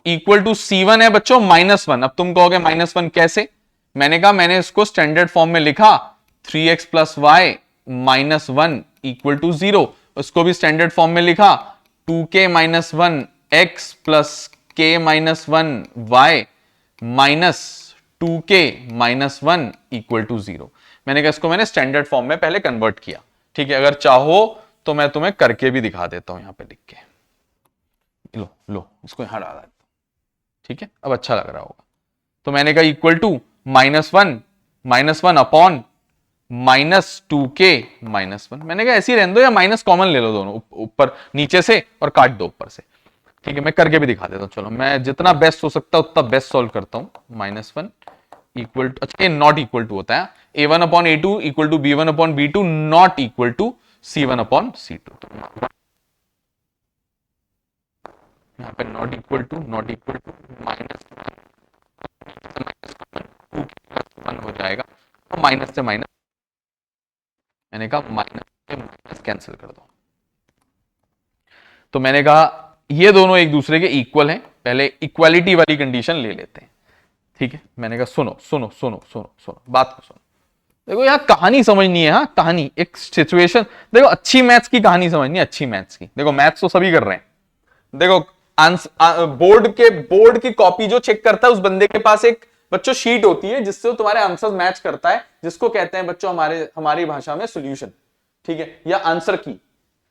इक्वल टू C1 है बच्चों -1। अब तुम कहोगे -1 कैसे? मैंने कहा मैंने इसको स्टैंडर्ड फॉर्म में लिखा 3x plus Y -1 equal to 0। उसको भी स्टैंडर्ड फॉर्म में लिखा 2k-1 x plus k-1 y minus 2k-1 equal to 0। मैंने कहा इसको मैंने स्टैंडर्ड फॉर्म में पहले कन्वर्ट किया। ठीक है, अगर चाहो तो मैं तुम्हें करके भी दिखा देता हूं, यहां पे लिख के। लो इसको यहां डाला। ठीक है, अब अच्छा लग रहा होगा। तो मैंने कहा इक्वल टू -1 अपॉन -2k-1। मैंने कहा ऐसे ही रहने दो या माइनस कॉमन ले लो दोनों, ऊपर नीचे से और काट दो ऊपर से। ठीक है, मैं करके भी दिखा देता हूं। चलो मैं जितना बेस्ट हो सकता है उतना बेस्ट सॉल्व करता हूं। -1 इक्वल टू, अच्छा ये नॉट इक्वल टू होता है, A1 upon A2 equal to B1 upon B2 not equal to C1 upon C2। यहां पे नॉट इक्वल टू -1 हो जाएगा, और माइनस से माइनस, मैंने कहा माइनस से माइनस कैंसिल कर दो। तो मैंने कहा ये दोनों एक दूसरे के इक्वल हैं, पहले इक्वालिटी वाली कंडीशन ले लेते हैं। ठीक है, मैंने कहा सुनो सुनो सुनो सुनो सुनो बात को सुनो। देखो यहां कहानी समझनी है, हाँ कहानी, एक सिचुएशन। देखो अच्छी मैथ्स की कहानी समझनी है, अच्छी मैथ्स की। देखो मैथ्स तो सभी कर रहे हैं। देखो बोर्ड की कॉपी जो चेक करता है उस बंदे के पास एक बच्चों शीट होती है जिससे वो तुम्हारे आंसर मैच करता है, जिसको कहते हैं बच्चों हमारी भाषा में सॉल्यूशन। ठीक है, या आंसर की।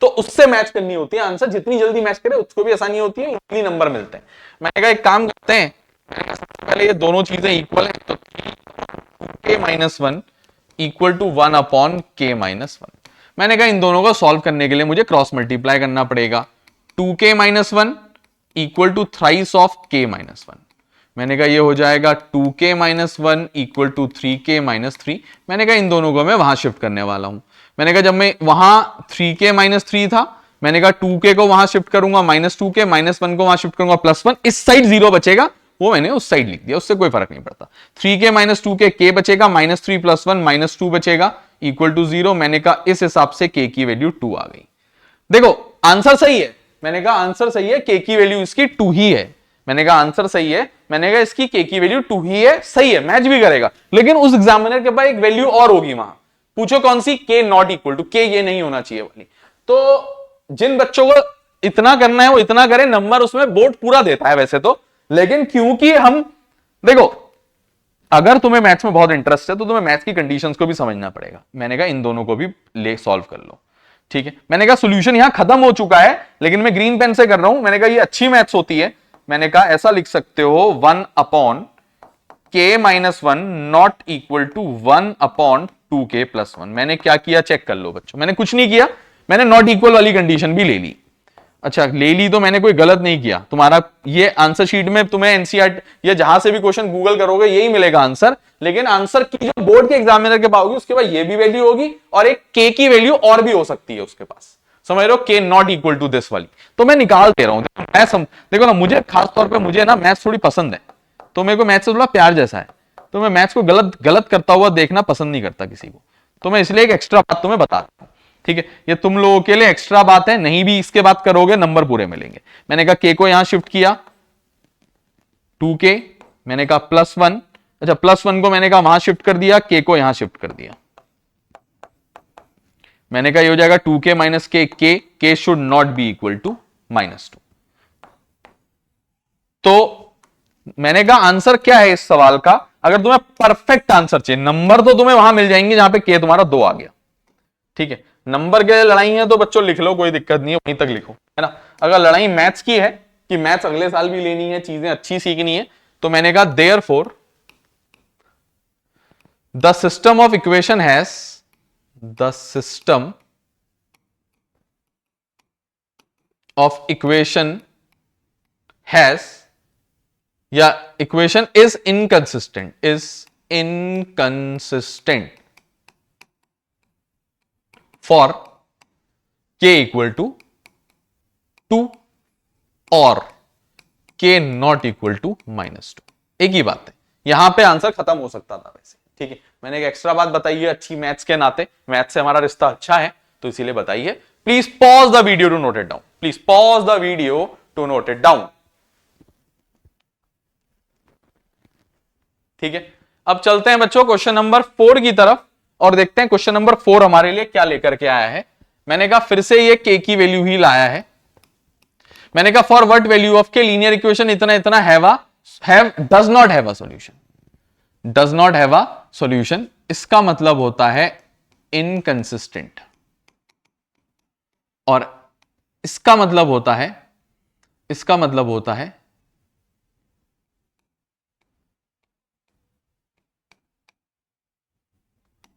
तो उससे मैच करनी होती है आंसर, जितनी जल्दी मैच करे उसको भी आसानी होती है, उतनी नंबर मिलते हैं। मैंने कहा एक काम करते हैं, पहले ये दोनों चीजें इक्वल है तो k-1 equal to 1 upon k-1। मैंने कहा इन दोनों को सॉल्व करने के लिए मुझे क्रॉस मल्टीप्लाई करना पड़ेगा। 2k-1 equal to thrice of k-1। मैंने कहा ये हो जाएगा 2k-1 इक्वल टू 3k-3। मैंने कहा इन दोनों को मैं वहां शिफ्ट करने वाला हूं। मैंने कहा जब मैं वहां 3k-3 था, मैंने कहा 2k को वहां शिफ्ट करूंगा -2k, -1 को वहां शिफ्ट करूंगा +1, इस साइड 0 बचेगा, वो मैंने उस साइड लिख दिया, उससे कोई फर्क नहीं पड़ता। 3k-2k k बचेगा, -3 +1 -2 बचेगा इक्वल टू 0। मैंने कहा इस हिसाब से k की वैल्यू 2 आ गई। देखो आंसर सही है, मैंने कहा आंसर सही है, k की वैल्यू इसकी 2 ही है। मैंने कहा आंसर सही है, मैंने कहा इसकी k की वैल्यू 2 ही है, सही है, मैच भी करेगा। लेकिन उस एग्जामिनर के पास एक वैल्यू और होगी वहां, पूछो कौन सी? k not equal to, k ये नहीं होना चाहिए वाली। तो जिन बच्चों को इतना करना है वो इतना करें, नंबर उसमें बोर्ड पूरा देता है वैसे तो, लेकिन क्योंकि हम देखो अगर तुम्हें मैथ्स में बहुत इंटरेस्ट है तो तुम्हें मैथ्स की कंडीशंस को भी समझना पड़ेगा। मैंने कहा इन दोनों को भी ले सॉल्व कर लो। ठीक है, मैंने कहा सॉल्यूशन यहां खत्म हो चुका है, लेकिन मैं ग्रीन पेन से कर रहा हूं। मैंने कहा ये अच्छी मैथ्स होती है। मैंने कहा ऐसा लिख सकते हो 1 upon k-1 not equal to 1 upon 2k+1। मैंने क्या किया चेक कर लो बच्चों, मैंने कुछ नहीं किया, मैंने नॉट इक्वल वाली कंडीशन भी ले ली। अच्छा ले ली तो मैंने कोई गलत नहीं किया। तुम्हारा ये आंसर शीट में तुम्हें एनसीईआरटी या जहां से भी क्वेश्चन गूगल करोगे यही मिलेगा आंसर, लेकिन आंसर की जो बोर्ड के एग्जामिनर के पास होगी उसके पास ये भी वैल्यू होगी और एक के की वैल्यू और भी हो सकती है उसके पास। समझ रहे हो, के नॉट इक्वल टू दिस वाली। तो मैं निकाल दे रहा हूं। देखो ना, मुझे खास तौर पर मुझे ना मैथ्स थोड़ी पसंद है, तो मेरे को मैथ्स से थोड़ा प्यार जैसा है, तो मैं मैथ्स को गलत करता हुआ देखना पसंद नहीं करता किसी को। तो मैं इसलिए एक एक्स्ट्रा बात तुम्हें बता रहा हूं। ठीक है, ये तुम लोगों के लिए एक्स्ट्रा बात है, नहीं भी इसके बाद करोगे नंबर पूरे मिलेंगे। मैंने कहा के को यहां शिफ्ट किया 2k, मैंने कहा +1, अच्छा +1 को मैंने कहा वहां शिफ्ट कर दिया, के को यहां शिफ्ट कर दिया। मैंने कहा ये हो जाएगा 2k - k should not be equal to -2। तो मैंने कहा आंसर क्या है इस सवाल का? अगर तुम्हें परफेक्ट आंसर चाहिए, नंबर तो तुम्हें वहां मिल जाएंगे जहां पे के तुम्हारा 2 आ गया। ठीक है, नंबर के लड़ाई है तो बच्चों लिख लो, कोई दिक्कत नहीं है, वहीं तक लिखो, है ना। अगर लड़ाई मैथ्स की है कि मैथ्स अगले साल भी लेनी है, चीजें अच्छी सीखनी है, तो मैंने कहा therefore the system of equation has the system of equation has या equation is inconsistent for k equal to 2 और k नॉट इक्वल टू -2। एक ही बात है, यहां पे आंसर खत्म हो सकता था वैसे। ठीक है, मैंने एक एक्स्ट्रा बात बताई है अच्छी मैथ्स के नाते, मैथ्स से हमारा रिश्ता अच्छा है तो इसीलिए बताइए। Please pause the video to note it down, please pause the video to note it down. ठीक है, अब चलते हैं बच्चों क्वेश्चन नंबर 4 की तरफ और देखते हैं क्वेश्चन नंबर 4 हमारे लिए क्या लेकर के आया है। मैंने कहा फिर से ये k की वैल्यू ही लाया है। मैंने कहा फॉर व्हाट वैल्यू ऑफ के लीनियर इक्वेशन इतना इतना does not have a solution, does not have a solution, इसका मतलब होता है इनकंसिस्टेंट, और इसका मतलब होता है, इसका मतलब होता है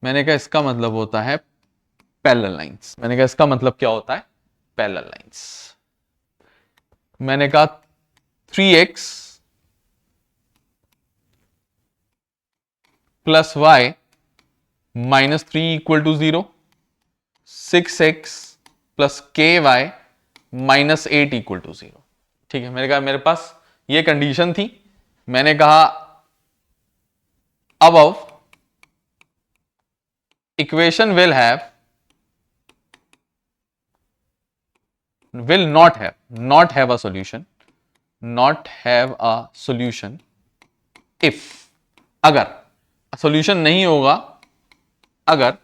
मैंने कहा इसका मतलब होता है पैरेलल लाइंस। मैंने कहा इसका मतलब क्या होता है, पैरेलल लाइंस। मैंने कहा 3x plus y minus 3 equal to 0, 6x plus k y minus 8 equal to 0। ठीक है, मैंने कहा मेरे पास ये कंडीशन थी। मैंने कहा above equation will not have a solution, not have a solution if, अगर सॉल्यूशन नहीं होगा अगर,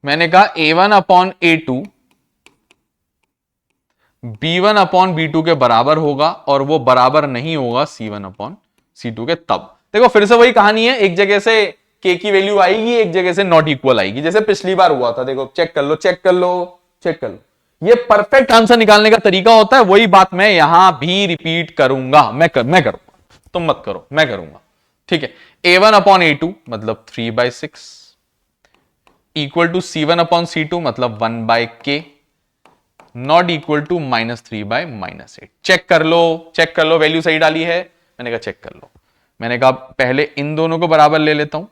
मैंने कहा a1 upon a2 b1 upon b2 के बराबर होगा और वो बराबर नहीं होगा c1 अपॉन c2 के। तब देखो फिर से वही कहानी है, एक जगह से k की वैल्यू आएगी, एक जगह से नॉट इक्वल आएगी, जैसे पिछली बार हुआ था। देखो चेक कर लो, चेक कर लो, चेक कर लो, ये परफेक्ट आंसर निकालने का तरीका होता है। वही बात मैं यहां भी रिपीट करूंगा, मैं करूंगा, तुम मत करो, मैं करूंगा। ठीक है, a1 अपॉन a2 मतलब 3/6 equal to c1 upon c2 मतलब 1/k not equal to -3/-8। Check कर लो, चेक कर लो, वैल्यू सही डाली है। मैंने कहा चेक कर लो। मैंने कहा पहले इन दोनों को बराबर ले लेता हूं।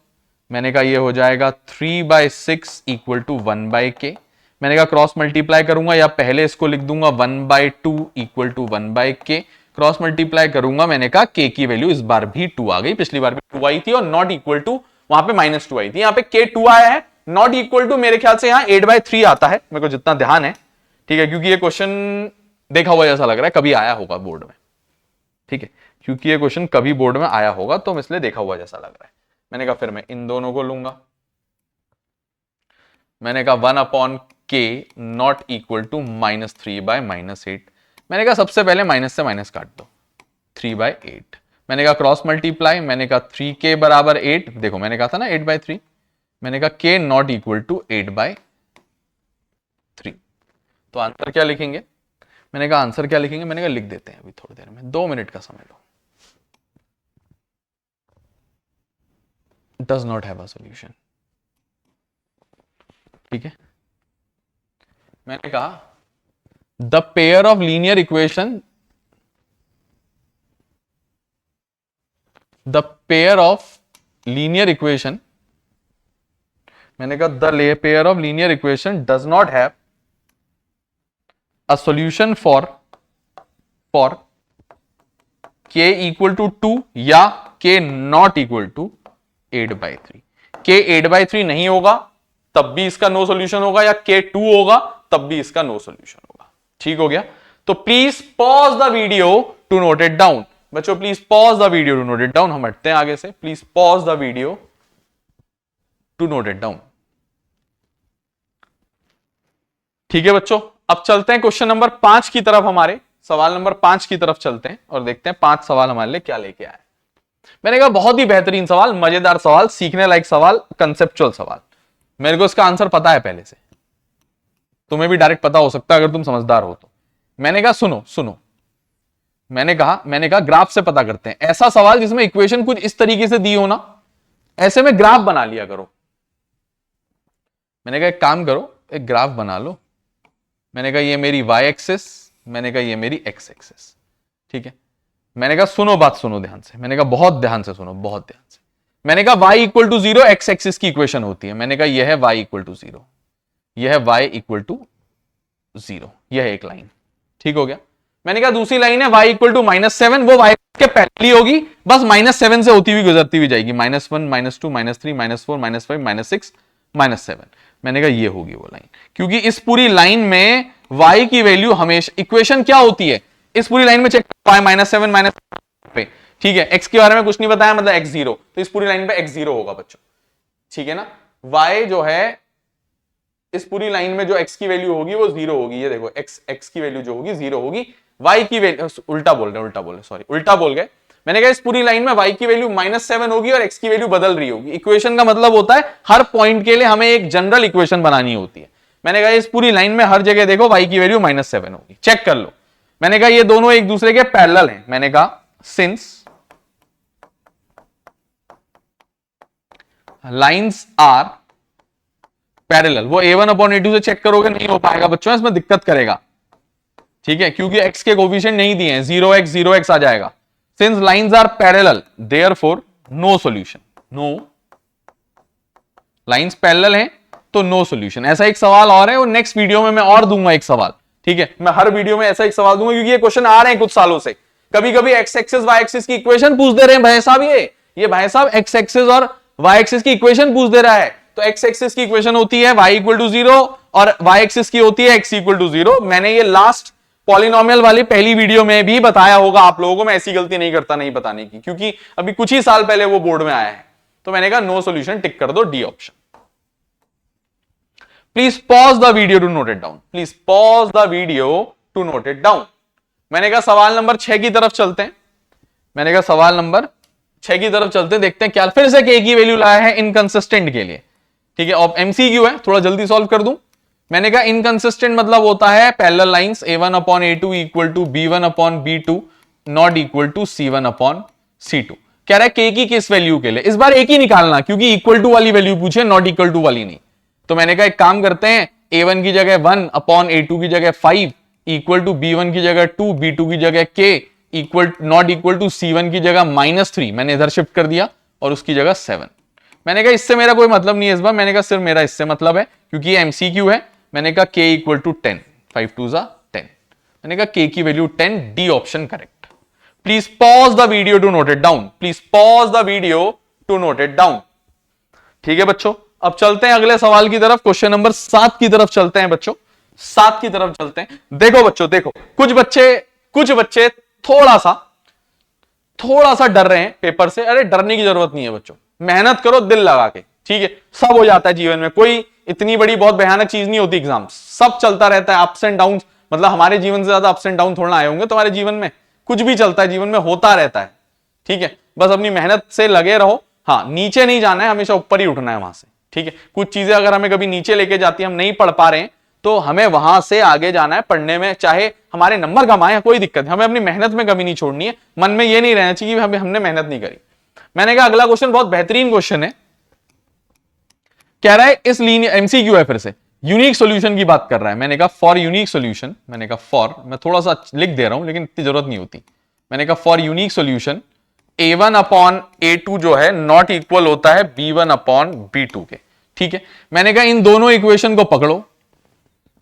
मैंने कहा ये हो जाएगा 3/6 इक्वल टू 1/k। मैंने कहा क्रॉस मल्टीप्लाई करूंगा या पहले इसको लिख दूंगा 1/2 equal to 1/k, cross multiply करूंगा। मैंने कहा k की वैल्यू इस बार भी 2 आ गई, पिछली बार भी 2 आई थी और नॉट इक्वल टू वहां पे -2 आई थी, यहां पे k 2 आया है। नॉट इक्वल टू मेरे ख्याल से यहां 8/3 आता है, मेरे को जितना ध्यान है। ठीक है, क्योंकि ये क्वेश्चन देखा हुआ जैसा लग रहा है, कभी आया होगा बोर्ड में। ठीक है, क्योंकि ये क्वेश्चन कभी बोर्ड में आया होगा तो इसलिए देखा हुआ जैसा लग रहा है। मैंने कहा फिर मैं इन दोनों को लूंगा। मैंने कहा 1 अपॉन के नॉट इक्वल टू -3/-8। मैंने कहा सबसे पहले माइनस से माइनस काट दो, 3/8। मैंने कहा क्रॉस मल्टीप्लाई, मैंने कहा 3k बराबर 8। देखो मैंने कहा था ना 8/3, मैंने कहा k नॉट इक्वल टू 8/3। तो आंसर क्या लिखेंगे? मैंने कहा आंसर क्या लिखेंगे? मैंने कहा लिख देते हैं अभी थोड़ी देर में, 2 मिनट का समय लो। Does not have a solution. ठीक है, मैंने कहा the pair of linear equation, the pair of linear equation, मैंने कहा the pair of linear equation does not have a solution for k equal to 2 या k not equal to 8/3। k 8/3 नहीं होगा तब भी इसका नो सॉल्यूशन होगा, या k 2 होगा तब भी इसका नो सॉल्यूशन होगा। ठीक हो गया? तो please pause the video to note it down. बच्चों please pause the video to note it down. हम हटते हैं आगे से, please pause the video to note it down. ठीक है बच्चों, अब चलते हैं क्वेश्चन नंबर 5 की तरफ, हमारे सवाल नंबर 5 की तरफ चलते हैं और देखते हैं 5 सवाल हमारे लिए क्या लेके आए। मैंने कहा बहुत ही बेहतरीन सवाल, मजेदार सवाल, सीखने लायक सवाल, कंसेप्चुअल सवाल। मेरे को इसका आंसर पता है पहले से, तुम्हें भी डायरेक्ट पता हो सकता है अगर तुम समझदार हो तो। मैंने कहा सुनो, मैंने कहा ग्राफ से पता करते हैं। ऐसा सवाल जिसमें इक्वेशन कुछ इस तरीके से दी हो ना, ऐसे में ग्राफ बना लिया करो। मैंने कहा एक काम करो, एक ग्राफ बना लो। मैंने कहा ये मेरी y एक्सिस, मैंने कहा ये मेरी x एक्सिस। ठीक है, मैंने कहा सुनो बात, सुनो ध्यान से। मैंने कहा बहुत ध्यान से सुनो, बहुत ध्यान से। मैंने कहा y equal to 0 x axis की इक्वेशन होती है। मैंने कहा यह है y इक्वल टू 0, यह है y इक्वल टू 0, यह है एक लाइन। ठीक हो गया? मैंने कहा दूसरी लाइन है y इक्वल टू -7, वो y के पहली होगी, बस -7 से होती हुई गुजरती हुई जाएगी, -1 -2 -3 -4 -5 -6 -7। मैंने कहा ये होगी वो लाइन, क्योंकि इस पूरी लाइन में y की वैल्यू हमेशा, इक्वेशन क्या होती है इस पूरी लाइन में, चेक -7 पे, ठीक है। x के बारे में कुछ नहीं बताया, मतलब x0, तो इस पूरी लाइन पे x0 होगा बच्चों, ठीक है ना। y जो है इस पूरी लाइन में जो x की वैल्यू होगी वो 0 होगी, ये देखो x की वैल्यू जो होगी 0 होगी, y की वैल्यू, उल्टा बोल गए, मैंने कहा इस पूरी लाइन में y की वैल्यू -7 होगी और x की वैल्यू बदल रही होगी। इक्वेशन का मतलब होता है हर पॉइंट के लिए हमें एक जनरल इक्वेशन बनानी होती है। मैंने कहा इस पूरी लाइन में हर जगह देखो y की वैल्यू -7 होगी, चेक कर लो। मैंने कहा ये दोनों एक दूसरे के पैरेलल हैं। मैंने कहा सिंस लाइंस आर पैरेलल, वो a1 अपॉन a2 से चेक करोगे नहीं हो पाएगा बच्चों, इसमें दिक्कत करेगा, ठीक है, क्योंकि x के कोफिशिएंट नहीं दिए हैं, 0x आ जाएगा। Since lines are parallel therefore no solution, no lines parallel हैं तो नो सॉल्यूशन। ऐसा एक सवाल और है, वो नेक्स्ट वीडियो में मैं और दूंगा एक सवाल, ठीक है, मैं हर वीडियो में ऐसा एक सवाल दूंगा, क्योंकि ये क्वेश्चन आ रहे हैं कुछ सालों से। कभी कभी एक्स एक्सिस वाई एक्सिस की इक्वेशन पूछ दे रहे हैं भाई साहब, ये भाई साहब एक्स एक्सिस और वाई एक्सिस की इक्वेशन पूछ दे रहा है। तो एक्स एक्सिस की इक्वेशन होती है y इक्वल टू 0 और वाई एक्सिस की होती है x इक्वल टू 0। मैंने ये लास्ट पॉलिनोमियल वाली पहली वीडियो में भी बताया होगा आप लोगों को, मैं ऐसी गलती नहीं करता नहीं बताने की, क्योंकि अभी कुछ ही साल पहले वो बोर्ड में आया है। तो मैंने कहा नो सॉल्यूशन, टिक कर दो D option. Please pause the video to note it down, please pause the video to note it down. मैंने कहा सवाल नंबर 6 की तरफ चलते हैं, मैंने कहा सवाल नंबर 6 की तरफ चलते हैं, देखते हैं क्या फिर से k की वैल्यू लाया है इनकंसिस्टेंट के लिए, ठीक है। और एमसीक्यू है, थोड़ा जल्दी सॉल्व कर दूं। मैंने कहा इनकंसिस्टेंट मतलब होता है parallel lines a1 upon a2 equal to b1 upon b2 not equal to c1 upon c2। कह रहा है k की किस वैल्यू के लिए, इस बार एक ही निकालना, क्योंकि इक्वल टू वाली वैल्यू पूछे, नॉट इक्वल टू वाली नहीं। तो मैंने कहा एक काम करते हैं, a1 की जगह 1 अपॉन a2 की जगह 5 इक्वल टू b1 की जगह 2 b2 की जगह k equal not equal to c1 की जगह -3, मैंने इधर शिफ्ट कर दिया, और उसकी जगह 7। मैंने कहा इससे मेरा कोई मतलब नहीं है इस बार, मैंने कहा सिर्फ मेरा इससे मतलब है, क्योंकि ये एमसीक्यू है। मैंने कहा k इक्वल टू 10, 5 2 10। मैंने कहा k की value 10, D option correct. Please pause the video to note it down, please pause the video to note it down, ठीक है बच्चों। अब चलते हैं अगले सवाल की तरफ, क्वेश्चन नंबर 7 की तरफ चलते हैं बच्चों, 7 की तरफ चलते हैं। देखो बच्चों, देखो कुछ बच्चे थोड़ा सा डर रहे हैं पेपर से। अरे डरने की जरूरत नहीं है बच्चों, मेहनत करो दिल लगा के, ठीक है, सब हो जाता है जीवन में, कोई इतनी बड़ी बहुत भयानक चीज नहीं होती एग्जाम, सब चलता रहता है, अप्स एंड डाउन, मतलब हमारे जीवन से ज्यादा अप्स एंड डाउन थोड़ा आए होंगे तुम्हारे जीवन में, कुछ भी चलता है जीवन में, होता रहता है, ठीक है। बस अपनी मेहनत से लगे रहो, हाँ नीचे नहीं जाना है, हमेशा ऊपर ही उठना है वहां से, ठीक है। कुछ चीजें अगर हमें कभी नीचे लेके जाती है, हम नहीं पढ़ पा रहे हैं, तो हमें वहां से आगे जाना है पढ़ने में, चाहे हमारे नंबर कम आए, कोई दिक्कत है, हमें अपनी मेहनत में कमी नहीं छोड़नी है, मन में यह नहीं रहना चाहिए कि हमने मेहनत नहीं करी। मैंने कहा अगला क्वेश्चन बहुत बेहतरीन क्वेश्चन है, कह रहा है इस लीनियर, एमसीक्यू है फिर से, यूनिक सॉल्यूशन की बात कर रहा है। मैंने कहा फॉर यूनिक सॉल्यूशन, मैंने कहा फॉर, मैं थोड़ा सा लिख दे रहा हूं लेकिन इतनी जरूरत नहीं होती। मैंने कहा for unique solution a1 upon a2 जो है नॉट इक्वल होता है b1 अपॉन b2 के, ठीक है। मैंने कहा इन दोनों इक्वेशन को पकड़ो,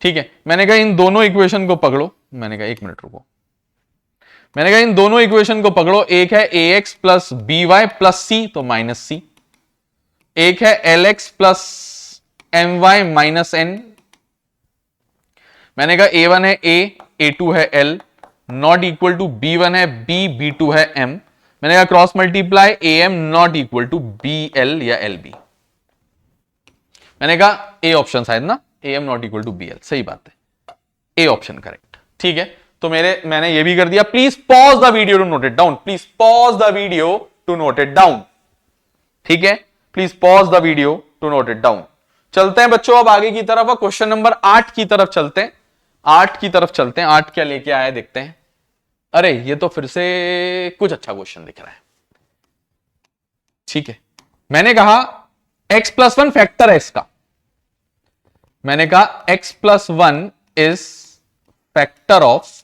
ठीक है, मैंने कहा इन दोनों इक्वेशन को पकड़ो, मैंने कहा एक मिनट रुको, मैंने कहा इन दोनों इक्वेशन को पकड़ो, एक है ax plus by plus c तो माइनस c, एक है lx plus my minus n। मैंने कहा a1 है a, a2 है l, not equal to b1 है b, b2 है m। मैंने कहा cross multiply am not equal to bl या lb। मैंने कहा a ऑप्शन शायद ना, am not equal to bl, सही बात है, a ऑप्शन करेक्ट, ठीक है। तो मैंने ये भी कर दिया। Please pause the video to note it down, please pause the video to note it down, ठीक है, please pause the video to note it down. चलते हैं बच्चों अब आगे की तरफ, क्वेश्चन नंबर 8 की तरफ चलते हैं, 8 की तरफ चलते हैं। 8 क्या लेके आया देखते हैं। अरे ये तो फिर से कुछ अच्छा क्वेश्चन दिख रहा है, ठीक है। मैंने कहा x प्लस 1 फैक्टर है इसका, मैंने कहा x plus 1 is factor of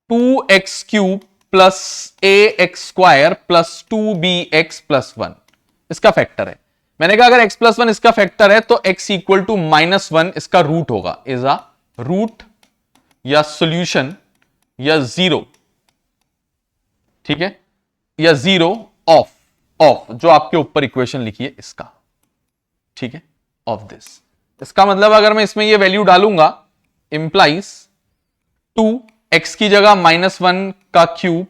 2x cube plus ax square plus 2bx plus 1, इसका फैक्टर है। मैंने कहा अगर x प्लस 1 इसका फैक्टर है तो x इक्वल टू -1 इसका रूट होगा, इज अ रूट या सॉल्यूशन या जीरो, ठीक है, या जीरो ऑफ जो आपके ऊपर इक्वेशन लिखी है इसका, ठीक है, ऑफ दिस। इसका मतलब अगर मैं इसमें ये वैल्यू डालूंगा, इंप्लाइज 2x की जगह -1 का क्यूब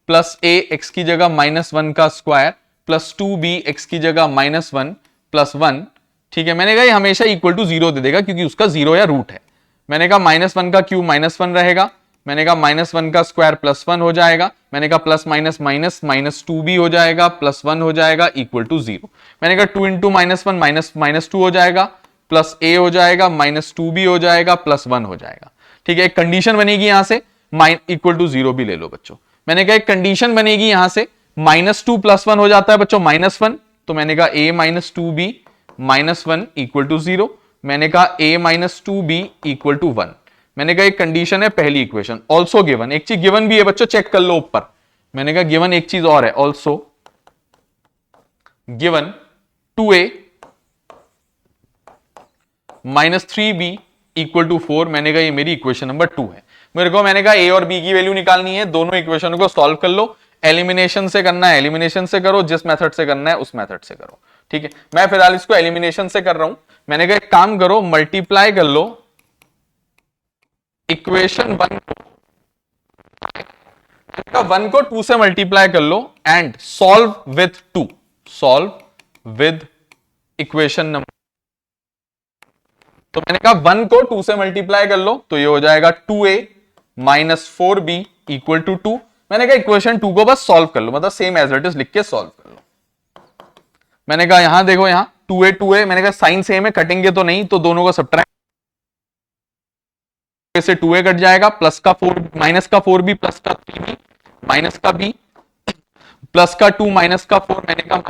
प्लस a x की जगह -1 का स्क्वायर प्लस 2b x की जगह -1 प्लस 1, ठीक है। मैंने कहा ये हमेशा इक्वल टू 0 दे देगा क्योंकि उसका 0 या रूट है। मैंने कहा -1 का क्यूब -1 रहेगा, मैंने कहा -1 का स्क्वायर +1 हो जाएगा, मैंने कहा प्लस माइनस माइनस -2b हो जाएगा +1 हो जाएगा इक्वल टू 0। मैंने कहा 2 इंटू -1 -2 हो जाएगा प्लस a हो जाएगा -2b हो जाएगा +1 हो जाएगा, ठीक है। एक कंडीशन बनेगी यहां से इक्वल टू 0 भी ले लो बच्चों। मैंने कहा एक कंडीशन बनेगी यहां से -2 +1 हो जाता है बच्चों -1, तो मैंने कहा a -2b -1 इक्वल टू 0। मैंने कहा a -2b इक्वल टू 1। मैंने कहा एक कंडीशन है पहली इक्वेशन। ऑल्सो गिवन, एक चीज गिवन भी है बच्चों, चेक कर लो ऊपर। मैंने कहा गिवन एक चीज और है, also given 2a -3b equal to 4। मैंने कहा ये मेरी इक्वेशन नंबर 2 है। मेरे को मैंने कहा a और b की वैल्यू निकालनी है, दोनों इक्वेशन को सॉल्व कर लो। एलिमिनेशन से करना है एलिमिनेशन से करो, जिस मेथड से करना है उस मेथड से करो, ठीक है। मैं फिलहाल इसको एलिमिनेशन से कर रहा हूं। मैंने कहा एक काम करो, मल्टीप्लाई कर लो इक्वेशन 1 को 2 से मल्टीप्लाई कर लो and solve with 2, solve with equation number. तो मैंने कहा 1 को 2 से मल्टीप्लाई कर लो तो ये हो जाएगा 2a -4b इक्वल टू 2। मैंने कहा इक्वेशन 2 को बस सॉल्व कर लो, मतलब सेम एज इट इज लिख के सॉल्व कर लो। मैंने कहा यहां देखो, यहां 2a मैंने कहा साइन सेम है, कटेंगे तो नहीं, तो दोनों को सब्ट्रैक्ट से 2a कट जाएगा, प्लस का 4 माइनस का 4b प्लस का 3b माइनस का b प्लस का 2 माइनस का 4। मैंने कहा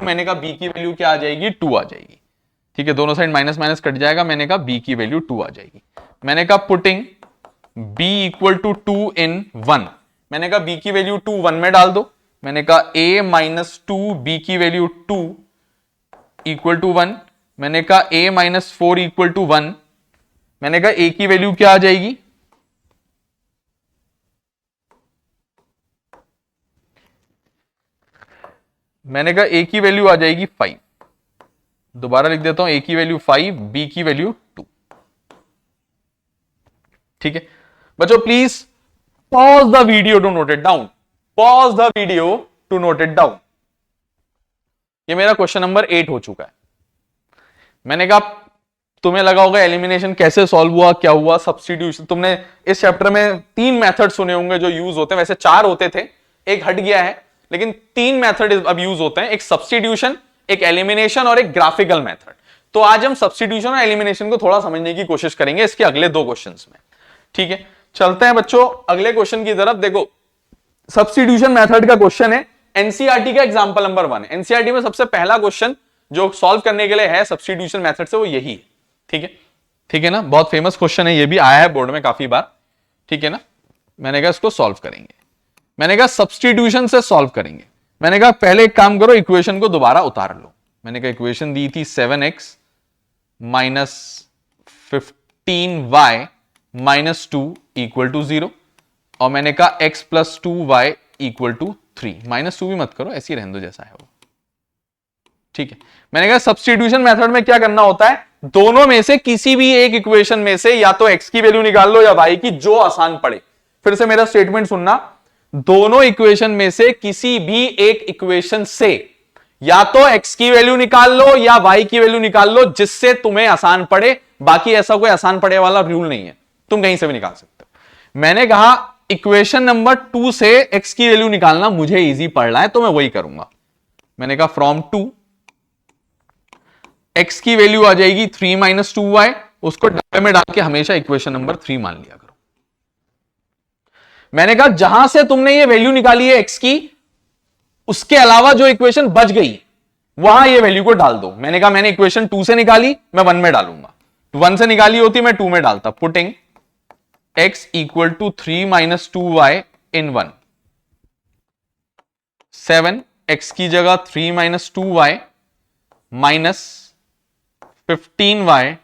मैंने कहा b की वैल्यू क्या आ जाएगी, 2 आ जाएगी, ठीक है। दोनों साइड माइनस माइनस कट जाएगा। मैंने कहा b की वैल्यू 2 आ जाएगी। मैंने कहा पुटिंग b इक्वल टू 2 इन 1। मैंने कहा b की वैल्यू 2 1 में डाल दो। मैंने कहा a -2 b की वैल्यू 2 इक्वल टू 1। मैंने कहा a -4 इक्वल टू 1। मैंने कहा a की वैल्यू क्या आ जाएगी, मैंने कहा a की वैल्यू आ जाएगी 5। दोबारा लिख देता हूं, a की वैल्यू 5, b की वैल्यू 2, ठीक है बच्चों। Please pause the video to note it down, pause the video to note it down. ये मेरा क्वेश्चन नंबर 8 हो चुका है। मैंने कहा तुम्हें लगा होगा एलिमिनेशन कैसे सॉल्व हुआ, क्या हुआ, सब्स्टिट्यूशन। तुमने इस चैप्टर में 3 मेथड सुने होंगे जो यूज होते हैं, वैसे 4 होते थे, एक हट गया है, लेकिन 3 मेथड अब यूज होते हैं, एक सब्स्टिट्यूशन, एक एलिमिनेशन और एक ग्राफिकल मेथड। तो आज हम सब्स्टिट्यूशन और एलिमिनेशन को थोड़ा समझने की कोशिश करेंगे इसके अगले 2 क्वेश्चंस में, ठीक है। चलते हैं बच्चों अगले क्वेश्चन की तरफ। देखो सब्स्टिट्यूशन मेथड का क्वेश्चन है, एनसीईआरटी का एग्जांपल नंबर 1 है। एनसीईआरटी में सबसे पहला क्वेश्चन जो सॉल्व करने के लिए है सब्स्टिट्यूशन मेथड से, वो यही है, ठीक है, ठीक है ना। बहुत फेमस क्वेश्चन है, ये भी आया है बोर्ड में काफी बार, ठीक है ना। मैंने कहा इसको सॉल्व करेंगे, मैंने कहा सब्स्टिट्यूशन से सॉल्व करेंगे। मैंने कहा पहले एक काम करो, इक्वेशन को दोबारा उतार लो। मैंने कहा इक्वेशन दी थी 7x -15y -2 इक्वल टू 0, और मैंने कहा x + 2y इक्वल टू 3। -2 भी मत करो, ऐसे ही रहने दो जैसा है वो, ठीक है। मैंने कहा सब्स्टिट्यूशन मेथड में क्या करना होता है, दोनों में से किसी भी एक इक्वेशन में से या तो x की वैल्यू निकाल लो या y की, जो आसान पड़े। फिर से मेरा स्टेटमेंट सुनना, दोनों इक्वेशन में से किसी भी एक इक्वेशन से या तो x की वैल्यू निकाल लो या y की वैल्यू निकाल लो, जिससे तुम्हें आसान पड़े। बाकी ऐसा कोई आसान पड़े वाला रूल नहीं है, तुम कहीं से भी निकाल सकते हो। मैंने कहा इक्वेशन नंबर 2 से x की वैल्यू निकालना मुझे इजी पड़ रहा है तो मैं वही करूंगा। मैंने कहा फ्रॉम 2 x की वैल्यू आ जाएगी 3 - 2y, उसको डब्बे में डाल के हमेशा इक्वेशन नंबर 3 मान लिया करो। मैंने कहा जहां से तुमने ये वैल्यू निकाली है x की, उसके अलावा जो इक्वेशन बच गई वहां ये वैल्यू को डाल दो। मैंने कहा मैंने इक्वेशन 2 से निकाली, मैं 1 में डालूंगा। 1 से निकाली होती मैं 2 में डालता। Putting x equal to 3 - 2y in 1। 7 x की जगह 3 - 2y minus 15y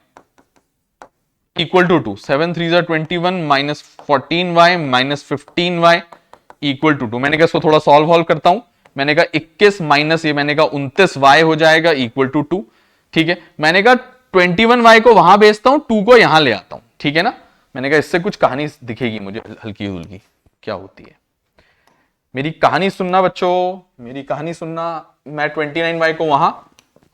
equal to 2, 7 3 21 minus 14y minus 15y equal to 2। मैंने कहा इसको थोड़ा सॉल्व करता हूं। मैंने कहा 21 माइनस ये मैंने कहा 29y हो जाएगा इक्वल टू 2। ठीक है, मैंने कहा 21y को वहां भेजता हूं, 2 को यहां ले आता हूं। ठीक है ना, मैंने कहा इससे कुछ कहानी दिखेगी मुझे हल्की हुल्की क्या होती है। मेरी कहानी सुनना बच्चों, मेरी कहानी सुनना। मैं 29y को वहां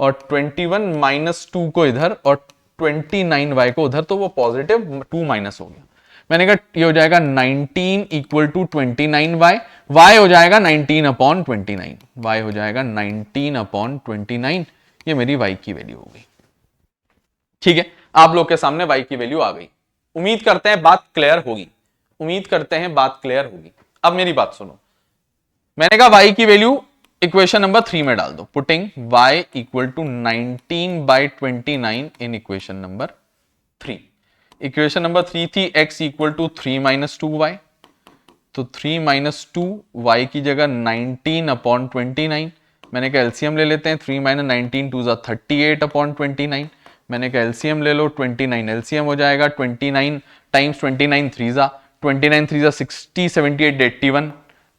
और 21 माइनस 2 को इधर और 29y को उधर, तो वो पॉजिटिव 2 माइनस हो गया। मैंने कहा ये हो जाएगा 19 इक्वल टू 29y, y हो जाएगा 19 अपॉन 29, y हो जाएगा 19 अपॉन 29। ये मेरी y की वैल्यू हो गई। ठीक है, आप लोग के सामने y की वैल्यू आ गई। उम्मीद करते हैं बात क्लियर होगी, उम्मीद करते हैं बात क्लियर होगी। अब मेरी बात सुनो, मैंने कहा y की वैल्यू इक्वेशन नंबर 3 में डाल दो। Putting y equal to 19 by 29 in equation number 3। Equation number 3 थी x equal to 3 minus 2y, तो 3 माइनस 2y की जगह 19 अपॉन 29। मैंने कहा एलसीएम ले लेते हैं, 3 माइनस 19 2 38 अपॉन 29। मैंने कहा एलसीएम ले लो, 29 एलसीएम हो जाएगा, 29 टाइम्स 29 3 29 3 60 78 81।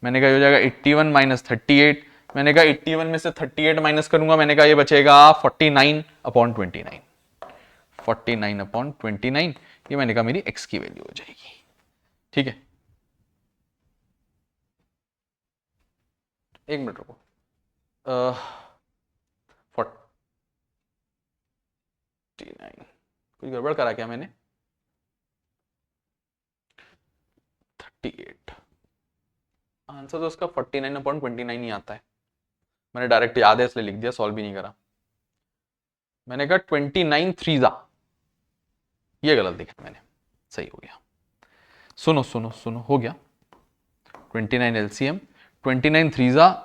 मैंने कहा हो जाएगा 81 माइनस 38। मैंने कहा 81 में से 38 माइनस करूंगा, मैंने कहा ये बचेगा 49 अपॉन 29, 49 अपॉन 29। ये मैंने कहा मेरी x की वैल्यू हो जाएगी। ठीक है, एक मिनट रुको, 49 कुछ गड़बड़ करा क्या मैंने? 38 आंसर तो उसका 49 अपॉन 29 ही आता है। मैंने डायरेक्ट याद है इसलिए लिख दिया, सॉल्व भी नहीं करा। मैंने कहा 29 3 ये गलत लिखा मैंने, सही हो गया। सुनो सुनो सुनो, हो गया 29 एलसीएम, 29 3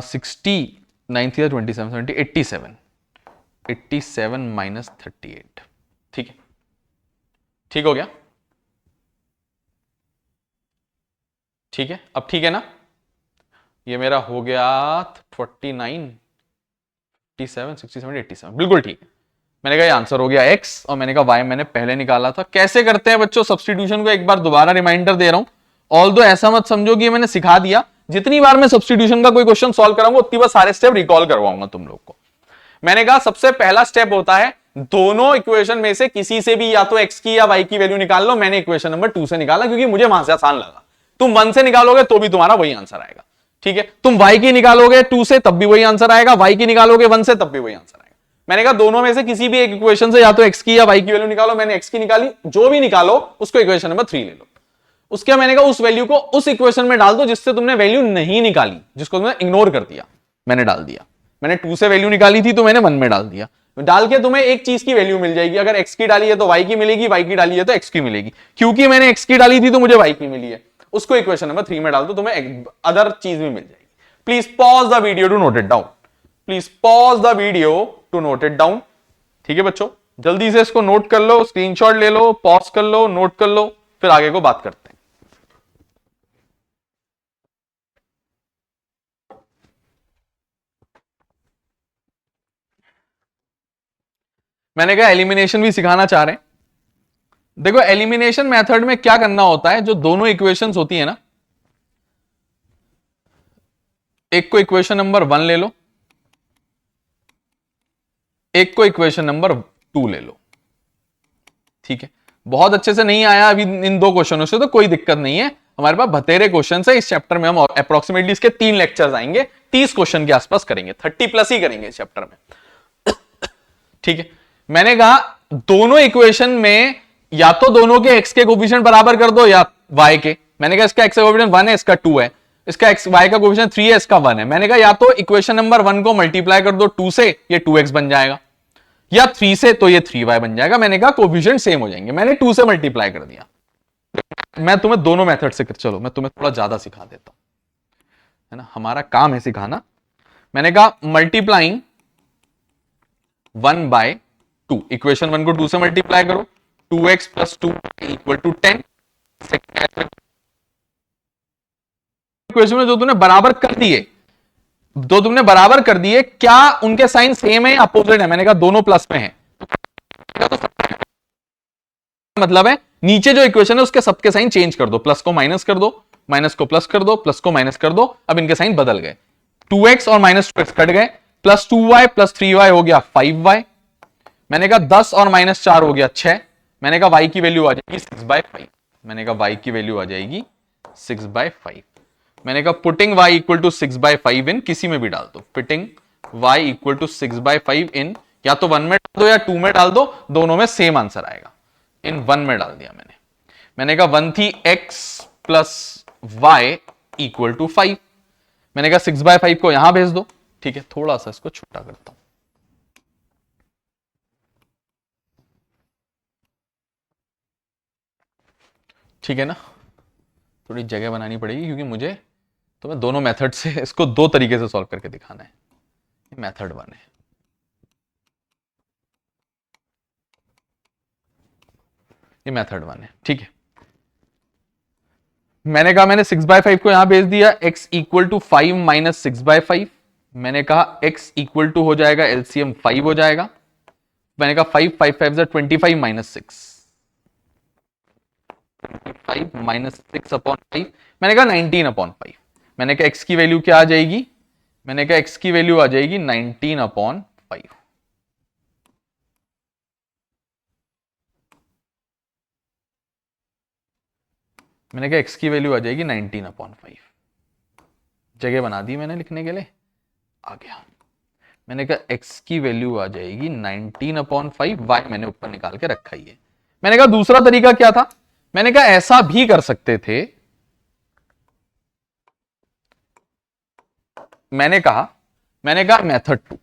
60 9 3 27 70 87 87 माइनस 38। ठीक है, ठीक हो गया, ठीक है, अब ठीक है ना। ये मेरा हो गया 49 57 67 87, बिल्कुल ठीक है। मैंने कहा ये आंसर हो गया x, और मैंने कहा y मैंने पहले निकाला था। कैसे करते हैं बच्चों सब्स्टिट्यूशन को, एक बार दोबारा रिमाइंडर दे रहा हूं। ऑल्दो ऐसा मत समझो कि मैंने सिखा दिया, जितनी बार मैं सब्स्टिट्यूशन का कोई क्वेश्चन सॉल्व कराऊंगा उतनी बार सारे स्टेप रिकॉल करवाऊंगा तुम लोग को। मैंने कहा सबसे पहला स्टेप होता है दोनों इक्वेशन में से किसी से भी या तो x की या y की वैल्यू निकाल लो। मैंने इक्वेशन नंबर 2 से निकाला क्योंकि मुझे वहां से आसान लगा। तुम 1 से निकालोगे तो भी तुम्हारा वही आंसर आएगा। ठीक है, तुम y की निकालोगे 2 से तब भी वही आंसर आएगा, y की निकालोगे 1 से तब भी वही आंसर आएगा। मैंने कहा दोनों में से किसी भी एक इक्वेशन से या तो x की या y की वैल्यू निकालो। मैंने x की निकाली, जो भी निकालो उसको इक्वेशन नंबर 3 ले लो। उसके मैंने कहा उस वैल्यू को उस इक्वेशन में डाल दो जिससे तुमने वैल्यू नहीं निकाली, जिसको तुमने इग्नोर कर दिया, मैंने डाल दिया। मैंने 2 से वैल्यू निकाली थी तो मैंने 1 में डाल दिया। डाल के तुम्हें एक चीज की वैल्यू मिल जाएगी। अगर x की डाली है तो y की मिलेगी, y की डाली है तो x की मिलेगी। क्योंकि मैंने x की डाली थी तो मुझे y की मिली है, उसको इक्वेशन नंबर 3 में डाल दो, तुम्हें अदर चीज भी मिल जाएगी। Please pause the video to note it down, please pause the video to note it down. ठीक है बच्चों, जल्दी से इसको नोट कर लो, स्क्रीनशॉट ले लो, पॉज कर लो, नोट कर लो, फिर आगे को बात करते हैं। मैंने कहा एलिमिनेशन भी सिखाना चाह रहे हैं। देखो एलिमिनेशन मेथड में क्या करना होता है, जो दोनों इक्वेशंस होती है ना, एक को इक्वेशन नंबर 1 ले लो, एक को इक्वेशन नंबर 2 ले लो। ठीक है, बहुत अच्छे से नहीं आया अभी इन दो क्वेश्चनों से तो कोई दिक्कत नहीं है, हमारे पास बतेरे क्वेश्चन है इस चैप्टर में। हम अप्रोक्सीमेटली इसके 3 लेक्चर्स आएंगे, 30 क्वेश्चन के आसपास करेंगे, 30 प्लस ही करेंगे इस चैप्टर में। ठीक है, मैंने कहा दोनों इक्वेशन में या तो दोनों के x के कोफिशिएंट बराबर कर दो या y के। मैंने कहा इसका x का कोफिशिएंट 1 है, इसका 2 है, इसका x y का कोफिशिएंट 3 है, इसका 1 है। मैंने कहा या तो इक्वेशन नंबर 1 को मल्टीप्लाई कर दो 2 से, ये 2x बन जाएगा, या 3 से तो ये 3y बन जाएगा। मैंने कहा कोफिशिएंट सेम हो जाएंगे, मैंने 2 से मल्टीप्लाई कर दिया। मैं तुम्हें दोनों मेथड से चलो मैं तुम्हें थोड़ा ज्यादा सिखा देता हूं, है ना, हमारा काम है सिखाना। मैंने कहा मल्टीप्लाइंग 1 बाय 2, इक्वेशन 1 को 2 से मल्टीप्लाई करो, 2x plus 2 equal to 10। Equation में जो तुमने बराबर कर दिए, दो तुमने बराबर कर दिए, क्या उनके साइन सेम है या अपोजिट है? मैंने कहा दोनों प्लस में है, तो मतलब है नीचे जो इक्वेशन है उसके सबके साइन चेंज कर दो, प्लस को माइनस कर दो, माइनस को प्लस कर दो, प्लस को माइनस कर दो, अब इनके साइन बदल गए, 2x और माइनस 2x कट गए, प्लस 2y प्लस 3y हो गया 5y, मैंने कहा 10 और माइनस 4 हो गया 6, मैंने कहा y की वैल्यू आ जाएगी 6/5, मैंने कहा y की वैल्यू आ जाएगी 6/5, मैंने कहा पुटिंग y इक्वल टू 6/5 इन, किसी में भी डाल दो, पुटिंग y इक्वल टू 6/5 इन, या तो 1 में डाल दो या 2 में डाल दो, दोनों में सेम आंसर आएगा, इन 1 में डाल दिया मैंने कहा 1 थी x plus y equal to 5, मैंने कहा 6/5 को यहां भेज दो, ठीक है, थोड़ा सा इसको छोटा करता हूं, ठीक है ना, थोड़ी जगह बनानी पड़ेगी क्योंकि मुझे तुम्हें दोनों मेथड से इसको दो तरीके से सॉल्व करके दिखाना है, मेथड 1 है, ये मेथड 1 है, ठीक है। मैंने कहा मैंने 6/5 को यहां भेज दिया, x इक्वल टू 5 माइनस 6/5, मैंने कहा x इक्वल टू हो जाएगा एलसीएम 5 हो जाएगा, मैंने कहा 5 5 5 25 माइनस 6, 5 माइनस 6 अपॉन 5, मैंने कहा 19/5, मैंने कहा x की वैल्यू क्या आ जाएगी, मैंने कहा x की वैल्यू आ जाएगी 19/5, मैंने कहा x की वैल्यू आ जाएगी 19/5, जगह बना दी मैंने लिखने के लिए, आ गया, मैंने कहा x की वैल्यू आ जाएगी 19/5, y मैंने ऊपर निकाल के रखा ही है। मैंने कहा दूसरा तरीका क्या था, मैंने कहा ऐसा भी कर सकते थे, मैंने कहा मेथड 2,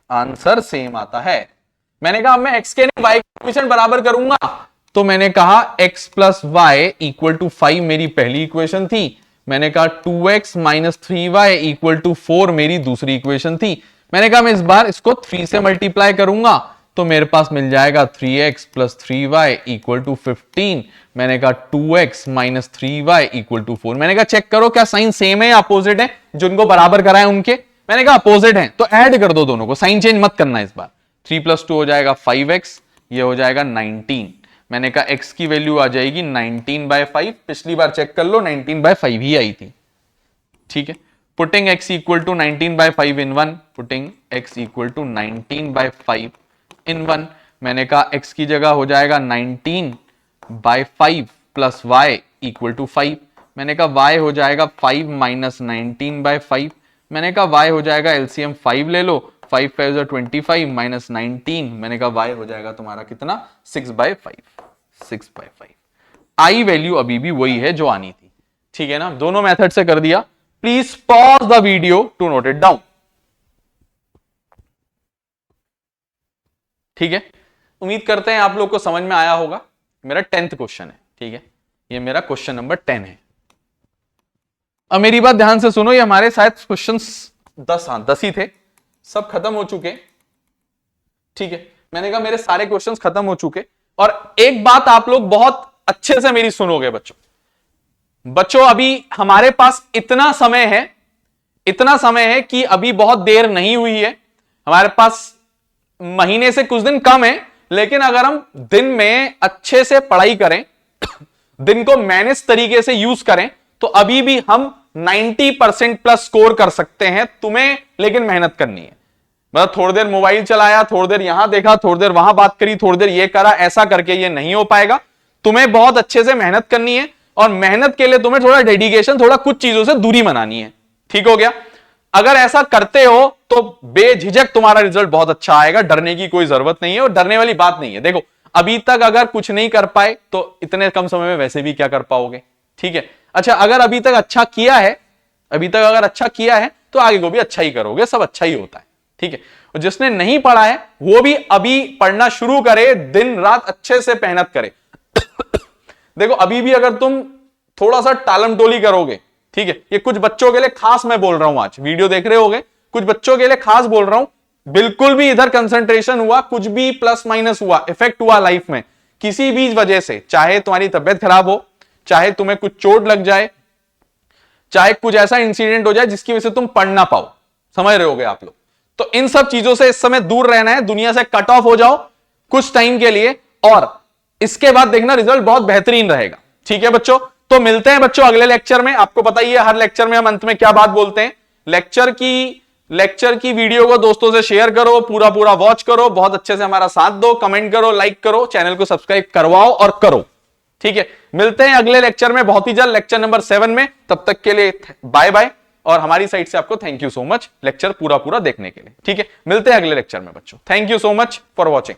आंसर सेम आता है, मैंने कहा मैं x के नहीं y के इक्वेशन बराबर करूंगा, तो मैंने कहा x plus Y equal to 5 मेरी पहली इक्वेशन थी, मैंने कहा 2x minus 3y equal to 4 मेरी दूसरी इक्वेशन थी, मैंने कहा मैं इस बार इसको 3 से मल्टीप्लाई करूंगा तो मेरे पास मिल जाएगा 3x plus 3y equal to 15, मैंने कहा 2x minus 3y equal to 4, मैंने कहा चेक करो क्या साइन सेम है या अपोजिट है, जिनको बराबर कराए उनके, मैंने कहा अपोजिट है तो ऐड कर दो दोनों को, साइन चेंज मत करना इस बार, 3 प्लस 2 हो जाएगा 5x, ये हो जाएगा 19, मैंने कहा x की वैल्यू आ जाएगी 19/5, पिछली बार चेक कर लो 19/5 ही आई थी, ठीक है, putting x equal to 19/5 in 1, putting x equal to 19/5 in 1, मैंने कहा x की जगह हो जाएगा 19/5 प्लस y इक्वल टू 5, मैंने कहा y हो जाएगा 5 माइनस 19/5, मैंने कहा y हो जाएगा एलसीएम 5 ले लो, 5 5 25 माइनस 19, मैंने कहा y हो जाएगा तुम्हारा कितना 6/5, आई वैल्यू अभी भी वही है जो आनी थी, ठीक है ना, दोनों मेथड से कर दिया, please pause the video to note it down, ठीक है, उम्मीद करते हैं आप लोग को समझ में आया होगा, मेरा 10th क्वेश्चन है, ठीक है, ये मेरा क्वेश्चन नंबर 10 है। अब मेरी बात ध्यान से सुनो, ये हमारे शायद क्वेश्चन 10 ही थे, सब खत्म हो चुके, ठीक है, मैंने कहा मेरे सारे क्वेश्चंस खत्म हो चुके, और एक बात आप लोग बहुत अच्छे से मेरी सुनोगे बच्चों, अभी हमारे पास इतना समय है कि अभी बहुत देर नहीं हुई है, हमारे पास महीने से कुछ दिन कम है, लेकिन अगर हम दिन में अच्छे से पढ़ाई करें, दिन को मैनेज तरीके से यूज करें, तो अभी भी हम 90% प्लस स्कोर कर सकते हैं, तुम्हें लेकिन मेहनत करनी है, मतलब थोड़ी देर मोबाइल चलाया, थोड़ी देर यहां देखा, थोड़ी देर वहां बात करी, थोड़ी देर ये करा, ऐसा करके ये नहीं हो पाएगा, तुम्हें बहुत अच्छे से मेहनत करनी है, और मेहनत के लिए तुम्हें थोड़ा डेडिकेशन, थोड़ा कुछ चीजों से दूरी बनानी है, ठीक हो गया, अगर ऐसा करते हो तो बेझिझक तुम्हारा रिजल्ट बहुत अच्छा आएगा, डरने की कोई जरूरत नहीं है, और डरने वाली बात नहीं है, देखो अभी तक अगर कुछ नहीं कर पाए तो इतने कम समय में वैसे भी क्या कर पाओगे, ठीक है, अच्छा अगर अभी तक अच्छा किया है, तो आगे को भी अच्छा ही करोगे, सब अच्छा ही होता है, ठीक है, और जिसने नहीं पढ़ा है वो भी अभी पढ़ना शुरू करे, दिन रात अच्छे से मेहनत करे, देखो अभी भी अगर तुम थोड़ा सा टालम टोली करोगे, ठीक है, ये कुछ बच्चों के लिए खास मैं बोल रहा हूं, आज वीडियो देख रहे होगे, कुछ बच्चों के लिए खास बोल रहा हूं, बिल्कुल भी इधर कंसंट्रेशन हुआ, कुछ भी प्लस माइनस हुआ, इफेक्ट हुआ लाइफ में किसी भी वजह से, चाहे तुम्हारी तबियत खराब हो, चाहे तुम्हें कुछ चोट लग जाए, चाहे कुछ ऐसा इंसिडेंट हो जाए जिसकी वजह से तुम पढ़ ना पाओ, समझ रहे होगे आप लोग। तो इन सब चीजों से इस समय दूर रहना है, दुनिया से कट ऑफ हो जाओ कुछ टाइम के लिए, और इसके बाद देखना रिजल्ट बहुत बेहतरीन रहेगा। ठीक है बच्चों, तो मिलते हैं बच्चों अगले लेक्चर में। आपको पता ही है हर लेक्चर में हम अंत में क्या बात बोलते हैं। लेक्चर की वीडियो को दोस्तों से शेयर करो, पूरा पूरा वॉच करो, बहुत अच्छे से हमारा साथ दो, कमेंट करो, लाइक करो, चैनल को सब्सक्राइब करवाओ और करो। ठीक है, मिलते हैं अगले लेक्चर में बहुत ही जल्द, लेक्चर नंबर 7 में। तब तक के लिए बाय बाय, और हमारी साइड से आपको thank you so much lecture पूरा पूरा देखने के लिए। ठीक है, मिलते हैं अगले लेक्चर में बच्चों। Thank you so much for watching.